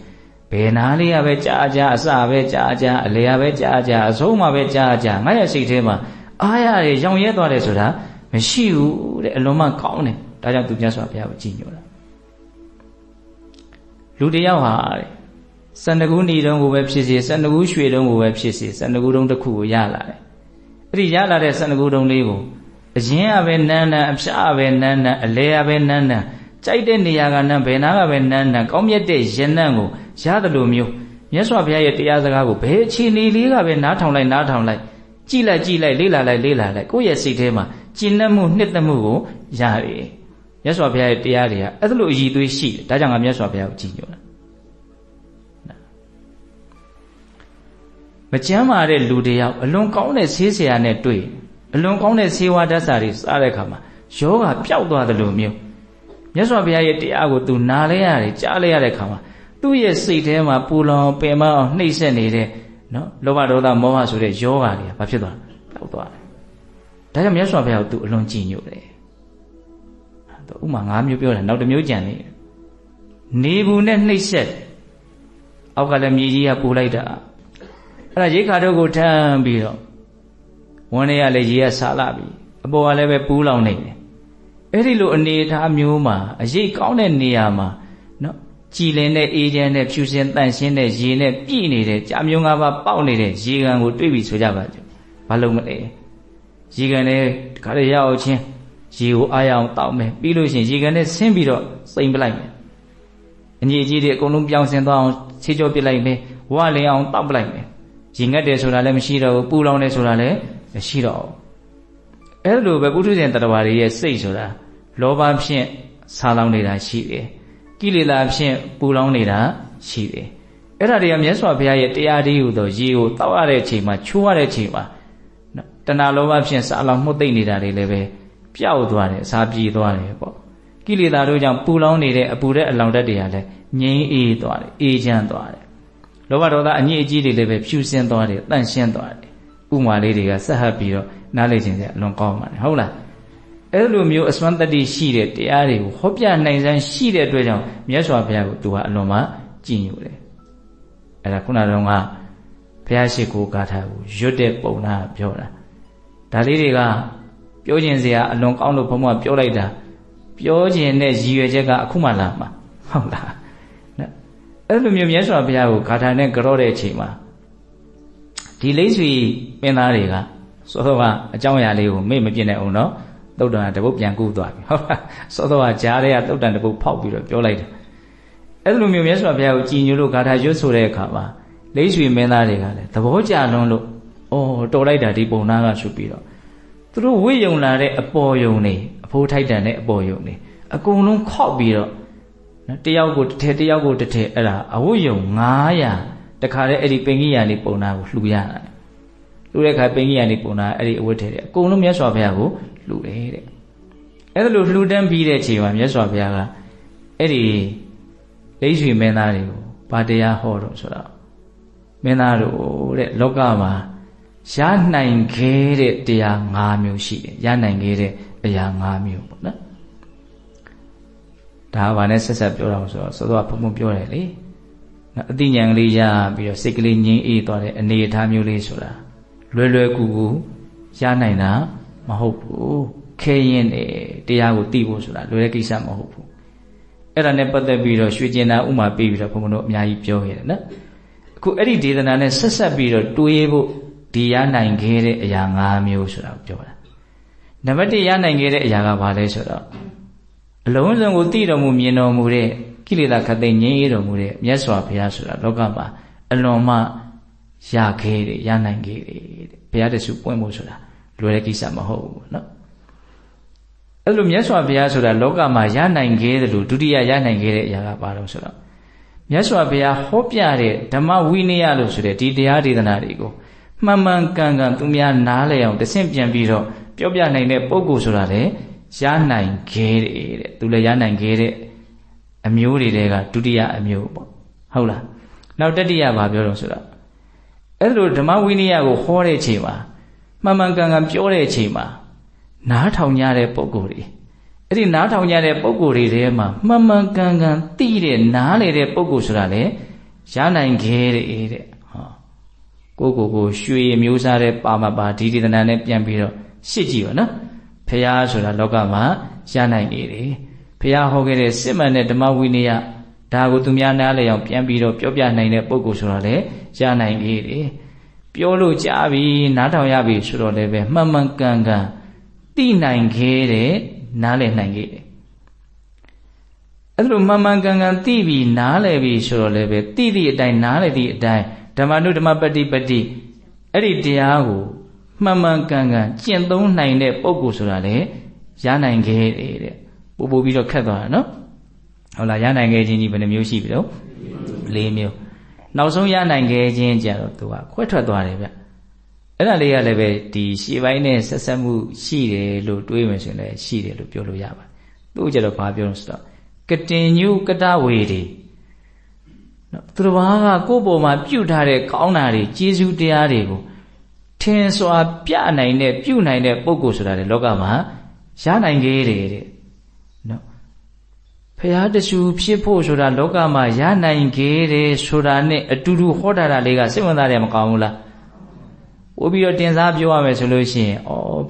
ဘယ်နာလေးကပဲကြားကြားအစပဲကြားကြားအလေကပဲကြားကြားအဆုံးမှပဲကြားကြားငါရဲ့စိတ်ထဲမှာအားရတယ်ရောင်ရဲသွားတယ်ဆိုတာမရှိဘူးတဲ့အလွန်မှကောင်းတယ်ဒါကြောင့်သူမြတ်စွာဘုရားကိုကြည်ညိုတာလူတယောက်ဟာတဲ့စန္ဒကူးနေတုံးကိုပဲဖြစ်စေစန္ဒကူးရွှေတုံးကိုပဲဖြစ်စေစန္ဒကူးတုံးတစ်ခုကိုရလာတယ်အဲ့ဒီရလာတဲ့စန္ဒကူးတုံးလေးကိုအရင်ကပဲနန်းနန်းအဖျားပဲနန်းနန်းအလေကပဲနန်းနန်းကြိုက်တဲ့နေရာကနန်းဘယ်နာကပဲနန်းနန်းကောင်းမြတ်တဲ့ရနန်းကိုရတယ်လို့မျိုးမြတ်စွာဘုရားရဲ့တရားစကားကိုဘယ်အခြေအနေလေးကပဲနားထောင်လိုက်ကြည်လိုက်လေ့လာလိုက်ကိုယ့်ရဲ့စိတ်ထဲမှာကျင့်တတ်မှုနှစ်သက်မှုကိုရတယ်မြတ်စွာဘုရားရဲ့တရားတွေကအဲ့လိုအည်သွေးရှိတယ်ဒါကြောင့်ငါမြတ်စွာဘုရားကိုကြည်ညိုတာမကျမ်းမာတဲ့လူတယောက်အလွန်ကောင်းတဲ့ဆေးဆရာနဲ့တွေ့အလွန်ကောင်းတဲ့ဆေးဝါးဓာတ်စာတွေစားတဲ့အခါမှာယောဂပျောက်သွားတယ်လို့မျိုးမြတ်စွာဘုရားရဲ့တရားကိုသူနားလဲရတယ်ကြားလဲရတဲ့အခါမှာသူ့ရဲ့စိတ်ထဲမှာပူလောင်ပင်မအောင်နှိမ့်ဆက်နေတဲ့နော်လောဘဒေါသမောဟဆိုတဲ့ယောဂတွေကဘာဖြစ်သွားလဲပျောက်သွားတယ်ဒါကြောင့်မြတ်စွာဘုရားကိုသူအလွန်ကြည်ညိုတယ်ဥမာ၅မျိုးပြောတယ်နောက်တစ်မျိုးကြံနေနေဘူးနဲ့နှိမ့်ဆက်အောက်ကလည်းမြေကြီးကပူလိုက်တာအဲ့ဒါရိခါတို့ကိုထမ်းပြီးတော့ဝန်းထဲကလည်းရေကစားလာပြီအပေါ်ကလည်းပဲပူးလောင်နေတယ်အဲ့ဒီလိုအနေအထားမျိုးမှာအရေးကောင်းတဲ့နေရာမှာနော်ကြည်လင်တဲ့အေးချမ်းတဲ့ဖြူစင်တန့်ရှင်းတဲ့ရေနဲ့ပြည့်နေတဲ့ကြာမျိုး၅ပါးပေါက်နေတဲ့ရေကန်ကိုတွေ့ပြီဆိုကြပါကြဘာလို့မလဲရေကန်နဲ့တခါတည်းရောက်ချင်း ရေကိုအားရအောင်တောက်မယ်ပြီးလို့ရှိရင်ရေကန်နဲ့ဆင်းပြီးတော့စိမ်ပလိုက်မယ်အညစ်အကြေးတွေအကုန်လုံးပြောင်းဆင်းသွားအောင်ဆေးကြောပစ်လိုက်မယ်ဝါလင်အောင်တောက်ပလိုက်မယ်ရေငတ်တယ်ဆိုတာလည်းမရှိတော့ဘူးပူလောင်တယ်ဆိုတာလည်းမရှိတော့ဘူးအဲ့လိုပဲပုထုဇဉ်တ attva တွေရဲ့စိတ်ဆိုတာလောဘဖြင့်ဆာလောင်နေတာရှိတယ်ကိလေသာဖြင့်ပူလောင်နေတာရှိတယ်အဲ့ဒါတွေကမြတ်စွာဘုရားရဲ့တရားဓိဟုသောရေကိုတောက်ရတဲ့အချိန်မှာချိုးရတဲ့အချိန်မှာတဏှာလောဘဖြင့်ဆာလောင်မှုတ်သိမ့်နေတာတွေလည်းပဲပျောက်သွားတယ်အစာပြေသွားတယ်ပေါ့ကိလေသာတို့ကြောင့်ပူလောင်နေတဲ့အပူတဲ့အလောင်ဓာတ်တွေကလည်းငြိမ်းအေးသွားတယ်အေးချမ်းသွားတယ်လောဘဒေါသအညစ်အကြေးတွေလည်းပဲဖြူစင်သွားတယ်တန့်ရှင်းသွားတယ်ဥမာလေးတွေကဆက်ဟပ်ပြီးတော့နားလေခြင်းတဲ့အလွန်ကောင်းပါတယ်ဟုတ်လားအဲ့လိုမျိုးအစွမ်းတတ္တိရှိတဲ့တရားတွေကိုဟောပြနိုင်စမ်းရှိတဲ့အတွက်ကြောင့်မြတ်စွာဘုရားကိုသူကအလွန်မှကြည်ညိုတယ်အဲ့ဒါခုနတုန်းကဘုရားရှိခိုးဂါထာကိုရွတ်တဲ့ပုံနာပြောတာဒါလေးတွေကပြောခြင်းစရာအလွန်ကောင်းလို့ဘုံဘပြောလိုက်တာပြောခြင်းနဲ့ရည်ရွယ်ချက်ကအခုမှလာမှာဟုတ်လားနော်အဲ့လိုမျိုးမြတ်စွာဘုရားကိုဂါထာနဲ့ကြောတဲ့အချိန်မှာဒီလိမ့်ဆွေပင်သားတွေကစောစောကအကြောင်းအရာလေးကိုမေ့မပြစ်နိုင်အောင်နော်သုတ်တန်တပုတ်ပြန်ကူးသွားပြီဟုတ်လားစောစောကကြားတဲ့ကသုတ်တန်တပုတ်ဖောက်ပြီးတော့ပြောလိုက်တယ်အဲ့လိုမျိုးမြတ်စွာဘုရားကိုကြည်ညိုလို့ဂါထာရွတ်ဆိုတဲ့အခါမှာလိမ့်ဆွေမင်းသားတွေကလည်းသဘောကျလွန်းလို့တော်လိုက်တာဒီပုံနာကဆိုပြီးတော့သူတို့ဝိယုံလာတဲ့အပေါ်ယုံနေအဖိုးထိုက်တန်တဲ့အပေါ်ယုံနေအကုန်လုံးခောက်ပြီးတော့နော်တယောက်ကိုတစ်ထည်တယောက်ကိုတစ်ထည်အဲ့ဒါအဝိယုံ900တခါတည်းအဲ့ဒီပင်ကြီးရနေပုံနာကိုလှူရတာလှူတဲ့အခါပင်ကြီးရနေပုံနာအဲ့ဒီအဝတ်ထည်တဲ့အကုန်လုံးမြတ်စွာဘုရားကိုလှူတယ်တဲ့အဲ့ဒါလို့လှူဒန်းပြီးတဲ့အချိန်မှာမြတ်စွာဘုရားကအဲ့ဒီလိမ့်ရွှေမင်းသားတွေကိုဗာတရားဟောတော့ဆိုတော့မင်းသားတို့တဲ့လောကမှာရနိုင်ခဲ့တဲ့တရား5မျိုးရှိတယ်ရနိုင်ခဲ့တဲ့အရာ5မျိုးပေါ့နော်ဒါကဘာနဲ့ဆက်ဆက်ပြောတာဆိုတော့စောစောကဘုံဘုံပြောတယ်လေအသိဉာဏ်ကလေးရပြီးတော့စိတ်ကလေးငြိမ်းအေးသွားတဲ့အနေအထားမျိုးလေးဆိုတာလွယ်လွယ်ကူကူရနိုင်တာမဟုတ်ဘူးခဲရင်တရားကိုသိဖို့ဆိုတာလွယ်တဲ့ကိစ္စမဟုတ်ဘူးအဲ့ဒါနဲ့ပတ်သက်ပြီးတော့ရွှေကျင်နာဥမာပေးပြီးတော့ဘုံဘုံတို့အများကြီးပြောခဲ့တယ်နော်အခုအဲ့ဒီဒေသနာနဲ့ဆက်ဆက်ပြီးတော့တွေးဖို့ဒီရနိုင်ခဲ့တဲ့အရာ5မျိုးဆိုတာကိုပြောတာနံပါတ်1ရနိုင်ခဲ့တဲ့အရာကဘာလဲဆိုတော့အလုံးစုံကိုသိတော်မူမြင်တော်မူတဲ့ကိလေသာခတ်သိမ်းငြိမ်းတော်မူတဲ့မြတ်စွာဘုရားဆိုတာလောကမှာအလွန်မှရခဲ့တယ်ရနိုင်ခဲ့တယ်တဲ့ဘုရားတဆူပွင့်ဖို့ဆိုတာလွယ်တဲ့ကိစ္စမဟုတ်ဘူးเนาะအဲ့လိုမြတ်စွာဘုရားဆိုတာလောကမှာရနိုင်ခဲ့တယ်လို့ဒုတိယရနိုင်ခဲ့တဲ့အရာကဘာလို့ဆိုတော့မြတ်စွာဘုရားဟောပြတဲ့ဓမ္မဝိနည်းလို့ဆိုတဲ့ဒီတရားဒေသနာတွေကိုမှန်မှန်ကန်ကန်သူများနားလည်အောင်တဆင့်ပြန်ပြီးတော့ပြောပြနိုင်တဲ့ပုဂ္ဂိုလ်ဆိုတာလေရနိုင်ခဲ့တဲ့သူလည်းရနိုင်ခဲ့တဲ့အမျိုးတွေတဲကဒုတိယအမျိုးပေါ့ဟုတ်လားနောက်တတိယဘာပြောတော့ဆိုတော့အဲ့လိုဓမ္မဝိနည်းကိုဟောတဲ့အချိန်မှာမှန်မှန်ကန်ကန်ပြောတဲ့အချိန်မှာနားထောင်ကြတဲ့ပုဂ္ဂိုလ်တွေအဲ့ဒီနားထောင်ကြတဲ့ပုဂ္ဂိုလ်တွေထဲမှာမှန်မှန်ကန်ကန်သိတဲ့နားလေတဲ့ပုဂ္ဂိုလ်ဆိုတာလေရနိုင်ခဲ့တဲ့ဟောကိုရွှေမျိုးစားတဲ့ပါမပါဒီဒေသနာနဲ့ပြန်ပြီးတော့ရှစ်ကြည့်ပါနော်ဖះဆိုတာလောကမှာရနိုင်နေတယ်ဖះဟောခဲ့တဲ့စစ်မှန်တဲ့ဓမ္မဝိနည်းဒါကိုသူများနားလည်အောင်ပြန်ပြီးတော့ပြောပြနိုင်တဲ့ပုဂ္ဂိုလ်ဆိုတာလေရနိုင်နေတယ်ပြောလို့ကြားပြီနားထောင်ရပြီဆိုတော့လည်းပဲမှန်မှန်ကန်ကန်သိနိုင်ခဲ့တဲ့နားလည်နိုင်ခဲ့တယ်အဲ့လိုမှန်မှန်ကန်ကန်သိပြီနားလည်ပြီဆိုတော့လည်းပဲသိသည့်အတိုင်းနားလည်သည့်အတိုင်းဓမ္မနုဓမ္မပฏิပတိအဲ့ဒီတရားကိုမှန်မှန်ကန်ကန်ကျင့်သုံးနိုင်တဲ့ပုဂ္ဂိုလ်ဆိုတာလေရနိုင်ခဲ့တယ်တဲ့ပို့ပြီးတော့ခက်သွားတာနော်ဟုတ်လားရနိုင်ခဲ့ခြင်းကြီးဘယ်နှမျိုးရှိပြီတော့4မျိုးနောက်ဆုံးရနိုင်ခဲ့ခြင်းကြတော့သူကခွဲထွက်သွားတယ်ဗျအဲ့ဒါလေးကလည်းပဲဒီရှေ့ပိုင်းနဲ့ဆက်ဆက်မှုရှိတယ်လို့တွေးမယ်ဆိုရင်လည်းရှိတယ်လို့ပြောလို့ရပါတယ်သူ့ကြတော့ဘာပြောလို့ဆိုတော့ကတင်ညုကတဝေတွေသူတစ်ပါးကကိုယ့်ပေါ်မှာပြုထားတဲ့ကောင်းတာတွေကျေးဇူးတရားတွေကိုထင်စွာပြနိုင်တဲ့ပြုနိုင်တဲ့ပုဂ္ဂိုလ်ဆိုတာလေလောကမှာရနိုင်ခဲ့တယ်တဲ့နော်ဖရာတဆူဖြစ်ဖို့ဆိုတာလောကမှာရနိုင်ခဲ့တယ်ဆိုတာနဲ့အတူတူဟောတာလေးကစိတ်ဝင်စားတယ်မကောင်းဘူးလားပို့ပြီးတော့တင်စားပြောရမယ်ဆိုလို့ရှိရင်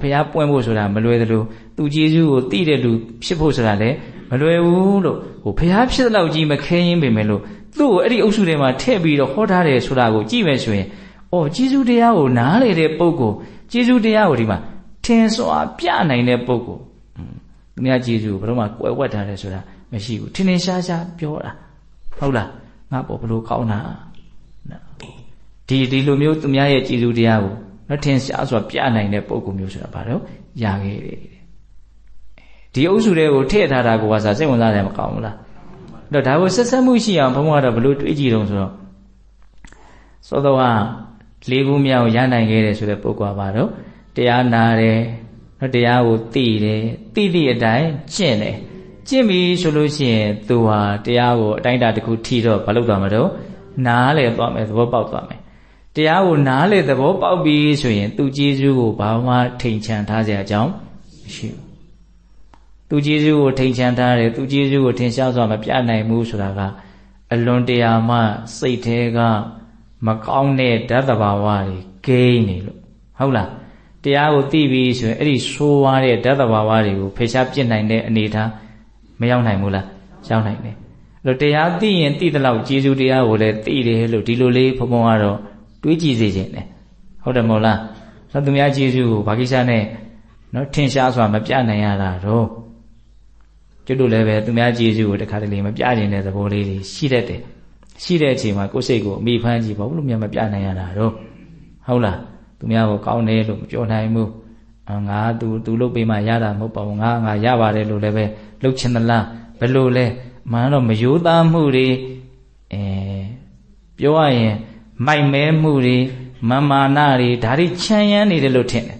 ဖရာပွင့်ဖို့ဆိုတာမလွယ်သလိုသူကျေးဇူးကိုသိတဲ့လူဖြစ်ဖို့ဆိုတာလည်းမလွယ်ဘူးလို့ဖရာဖြစ်တဲ့လောက်ကြီးမခဲရင်ပေမဲ့လို့သူ့ကိုအဲ့ဒီအုပ်စုထဲမှာထည့်ပြီးတော့ဟောထားတယ်ဆိုတာကိုကြည့်မယ်ဆိုရင်ကျေးဇူးတရားကိုနားလေတဲ့ပုဂ္ဂိုလ်ကျေးဇူးတရားကိုဒီမှာထင်စွာပြနိုင်တဲ့ပုဂ္ဂိုလ် သူများကျေးဇူးကိုဘယ်တော့မှကွယ်ဝတ်ထားတယ်ဆိုတာမရှိဘူးထင်ထင်ရှားရှားပြောတာဟုတ်လားငါပေါ်ဘလို့ကောင်းတာဒီလိုမျိုးသူများရဲ့ကျေးဇူးတရားကိုနော်ထင်ရှားစွာပြနိုင်တဲ့ပုံကူမျိုးဆိုတာဘာလို့ရခဲ့တယ်ဒီအုပ်စုတွေကိုထည့်ထားတာကိုကစားစိတ်ဝင်စားတယ်မကောင်းဘူးလားအဲ့တော့ဒါကိုဆက်ဆက်မှုရှိအောင်ဘုန်းကတော့ဘလို့တွေးကြည့်တော့ဆိုတော့သောတော်က၄ခုမြောက်ရနိုင်ခဲ့တယ်ဆိုတဲ့ပုဂ္ဂိုလ်ပါတော့တရားနာတယ်နော်တရားကိုသိတယ်သိသည့်အတိုင်းကျင့်တယ်ကျင့်ပြီဆိုလို့ရှိရင်သူဟာတရားကိုအတိုင်းအတာတစ်ခုထိတော့မလုပ်သွားမှာတော့နားလေသွားမယ်သဘောပေါက်သွားမယ်တရားကိုနားလေသဘောပေါက်ပြီဆိုရင်သူကျေးဇူးကိုဘာမှထိန်ချန်ထားစရာအကြောင်းမရှိဘူးသူကျေးဇူးကိုထိန်ချန်ထားတယ်သူကျေးဇူးကိုထင်ရှားစွာမပြနိုင်ဘူးဆိုတာကအလွန်တရာမှစိတ်ထဲကမကောင်းတဲ့ဓာတ်သဘာဝတွေဂိမ်းနေလို့ဟုတ်လားတရားကိုသိပြီဆိုရင်အဲ့ဒီဆိုးဝါးတဲ့ဓာတ်သဘာဝတွေကိုဖယ်ရှားပြစ်နိုင်တဲ့အနေထားမရောက်နိုင်ဘူးလားရောက်နိုင်တယ်အဲ့တော့တရားသိရင်သိတဲ့လောက်ကျေးဇူးတရားကိုလည်းသိတယ်လို့ဒီလိုလေးဘုံဘုံကတော့တွေးကြည့်စေခြင်းတယ်ဟုတ်တယ်မဟုတ်လားဆိုသူများကျေးဇူးကိုဘာကိစ္စနဲ့နော်ထင်ရှားစွာမပြနိုင်ရတာတော့ကျွတ်တို့လည်းပဲသူများကျေးဇူးကိုတခါတလေမပြနိုင်တဲ့သဘောလေးတွေရှိတတ်တယ်ရှိတဲ့အချိန်မှာကိုယ်စိတ်ကိုအမိဖမ်းကြည့်ဘာလို့များမပြနိုင်ရတာတော့ဟုတ်လားသူများကိုကောင်းတယ်လို့မပြောနိုင်ဘူးငါသူလုပ်ပေးမှရတာမဟုတ်ပါဘူးငါရပါတယ်လို့လည်းပဲလှုပ်ချင်သလားဘယ်လိုလဲမှန်တော့မယိုးသားမှုတွေပြောရရင်မိုက်မဲမှုတွေမာနတွေဒါတွေချမ်းရမ်းနေတယ်လို့ထင်တယ်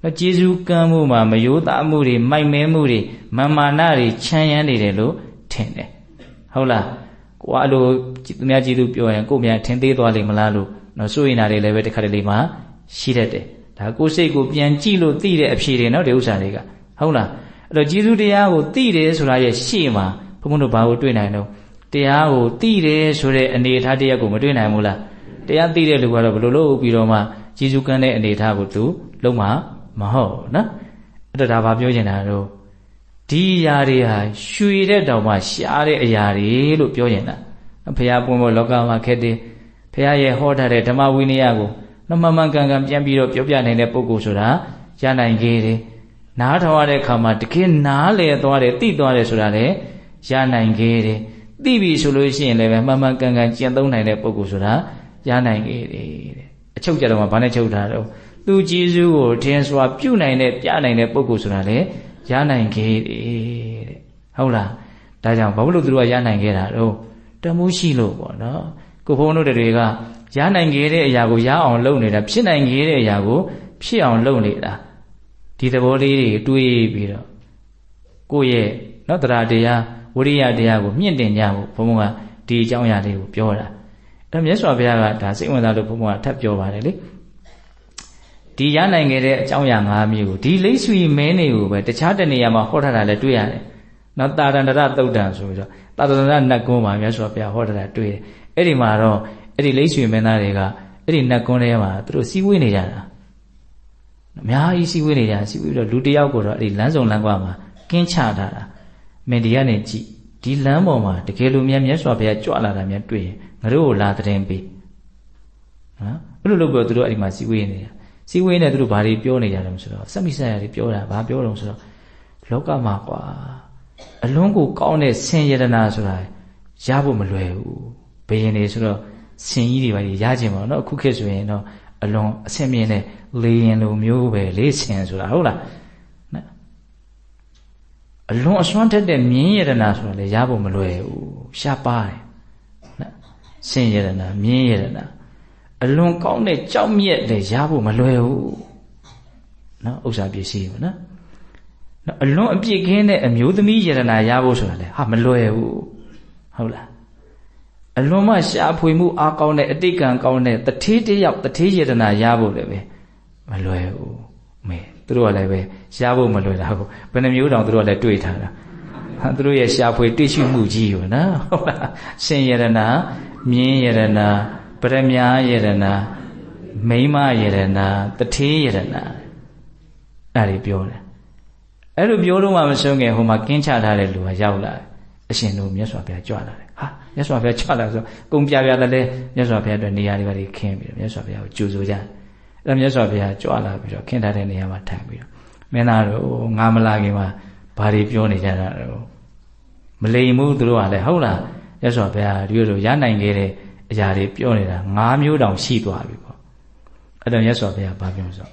နော်ကျေးဇူးကမ်းမှုမှာမယိုးသားမှုတွေမိုက်မဲမှုတွေမာနတွေချမ်းရမ်းနေတယ်လို့ထင်တယ်ဟုတ်လားကိုယ်အလိုသူများကျေးဇူးပြောရင်ကိုယ်များထင်သေးသွားလိမ့်မလားလို့နော်စိုးရင်တာတွေလည်းပဲတစ်ခါတလေမှရှိတတ်တယ်ဒါကိုယ်စိတ်ကိုပြန်ကြည့်လို့သိတဲ့အဖြေတွေနော်ဒီဥစ္စာတွေကဟုတ်လားအဲ့တော့ကျေးဇူးတရားကိုသိတယ်ဆိုတာရဲ့ရှေ့မှာဘုန်းဘုန်းတို့ဘာကိုတွေ့နိုင်တော့တရားကိုသိတယ်ဆိုတဲ့အနေအထားတရားကိုမတွေ့နိုင်ဘူးလားတရားသိတဲ့လူကတော့ဘယ်လိုလုပ်ပြီးတော့မှကျေးဇူးကမ်းတဲ့အနေအထားကိုသူလုံးဝမဟုတ်နော်အဲ့တော့ဒါဘာပြောချင်တာတော့ဒီအရာတွေဟာရွှေတဲ့တောင်မှရှားတဲ့အရာတွေလို့ပြောရင်လားဘုရားပွင့်ဖို့လောကမှာခက်တယ်ဘုရားရဲ့ဟောထားတဲ့ဓမ္မဝိနည်းကိုမှန်မှန်ကန်ကန်ပြန်ပြီးတော့ပြောပြနိုင်တဲ့ပုဂ္ဂိုလ်ဆိုတာရနိုင်ခဲ့တယ်နားထောင်ရတဲ့အခါမှာတကယ်နားလည်သွားတယ်သိသွားတယ်ဆိုတာလည်းရနိုင်ခဲ့တယ်သိပြီဆိုလို့ရှိရင်လည်းမှန်မှန်ကန်ကန်ကျင့်သုံးနိုင်တဲ့ပုဂ္ဂိုလ်ဆိုတာရနိုင်ခဲ့တယ်တဲ့အချုပ်ကြတော့ဘာနဲ့ချုပ်ထားတော့သူကျေးဇူးကိုထင်စွာပြုနိုင်တဲ့ပြနိုင်တဲ့ပုဂ္ဂိုလ်ဆိုတာလည်းရနိုင်ခဲ့တယ်တဲ့ဟုတ်လားဒါကြောင့်ဘာလို့သူတို့ကရနိုင်ခဲ့တာတော့တမှုရှိလို့ပေါ့နော်ကိုဘုန်းတို့တွေကရနိုင်ခဲ့တဲ့အရာကိုရအောင်လုပ်နေတာဖြစ်နိုင်ခဲ့တဲ့အရာကိုဖြစ်အောင်လုပ်နေတာဒီသဘောလေးတွေတွေးပြီးတော့ကိုယ့်ရဲ့နော်တရားတရားဝိရိယတရားကိုမြင့်တင်ကြဖို့ဘုန်းဘုန်းကဒီအကြောင်းအရာလေးကိုပြောတာအဲ့တော့မြတ်စွာဘုရားကဒါစိတ်ဝင်စားလို့ဘုန်းဘုန်းကထပ်ပြောပါတယ်လေဒီရနိုင်ခဲ့တဲ့အကြောင်းအရာ၅မျိုးကိုဒီလိပ်ဆွေမင်းတွေကိုပဲတခြားတနေရာမှာဟောထားတာလည်းတွေ့ရတယ်နော်တာရဏတသုတ်တံဆိုပြီးတော့တာရဏနတ်ကုန်းမှာမြတ်စွာဘုရားဟောထားတာတွေ့တယ်အဲ့ဒီမှာတော့အဲ့ဒီလိပ်ဆွေမင်းသားတွေကအဲ့ဒီနတ်ကုန်းထဲမှာသူတို့စီးဝေးနေကြတာအများကြီးစီးဝေးနေကြစီးဝေးပြီးတော့လူတယောက်ကိုတော့အဲ့ဒီလမ်းစုံလမ်းကွာမှာကင်းချထားတာမင်းဒီကနေကြည့်ဒီလမ်းပေါ်မှာတကယ်လို့မြတ်စွာဘုရားကြွလာတာများတွေ့ရင်ငါတို့ကိုလာတဲ့ပေးနော်အဲ့လိုလုပ်ပြီးတော့သူတို့အဲ့ဒီမှာစီးဝေးနေတာစီဝေးနဲ့သူတို့ဘာတွေပြောနေကြတယ်ဆိုတော့စက်မိဆက်ရတွေပြောတာဘာပြောတော့ဆိုတော့လောကမှာကွာအလွန်ကိုကောင်းတဲ့ဆင်ယတနာဆိုတာရဖို့မလွယ်ဘူးဘယင်တွေဆိုတော့ဆင်ကြီးတွေပါရခြင်းပါတော့အခုခေတ်ဆိုရင်တော့အလွန်အဆင်မြင့်တဲ့လေရင်လိုမျိုးပဲလေးဆင်ဆိုတာဟုတ်လားနော်အလွန်အစွမ်းထက်တဲ့မြင်းယတနာဆိုတာလည်းရဖို့မလွယ်ဘူးရှားပါတယ်နော်ဆင်ယတနာမြင်းယတနာအလွန်ကောင်းတဲ့ကြောက်မြက်လည်းရဖို့မလွယ်ဘူးနော်ဥစ္စာပစ္စည်းပေါ့နော်အလွန်အပြည့်ကင်းတဲ့အမျိုးသမီးယတနာရဖို့ဆိုတာလေဟာမလွယ်ဘူးဟုတ်လားအလွန်မှရှားဖွေမှုအားကောင်းတဲ့အတိတ်ကံကောင်းတဲ့တထေးတယောက်တထေးယတနာရဖို့လည်းပဲမလွယ်ဘူးမဲသူတို့ကလည်းပဲရဖို့မလွယ်တာကိုဘယ်နှမျိုးတောင်သူတို့ကလည်းတွေးထားတာဟာသူတို့ရဲ့ရှားဖွေတွေ့ရှိမှုကြီးကိုနော်ဟုတ်လားရှင်ယတနာမြင်းယတနာပရမယတနာမိမယတနာတထေးယတနာအဲ့ဒီပြောတယ်အဲ့လိုပြောတော့မှမဆုံးခင်ဟိုမှာကင်းချထားတဲ့လူကရောက်လာတယ်အရှင်တို့မြတ်စွာဘုရားကြွလာတယ်ဟာမြတ်စွာဘုရားကြွလာဆိုကုံပြပြတယ်လေမြတ်စွာဘုရားအတွက်နေရာတွေပါခင်းပြီးတော့မြတ်စွာဘုရားကိုကြိုဆိုကြတယ်အဲ့မြတ်စွာဘုရားကြွလာပြီးတော့ခင်းထားတဲ့နေရာမှာထိုင်ပြီးတော့မင်းသားတို့ငါမလာခင်မှာဘ ဘာတွေပြောနေကြတာတော့မလိမ်မှုသူတို့ကလည်းဟုတ်လားရသော်ဗျာဒီလိုရနိုင်ခဲ့တဲ့အရာတွေပြောနေတာ5မျိုးတောင်ရှိသွားပြီပေါ့အဲ့တော့ရသော်ဗျာဘာပြောဆို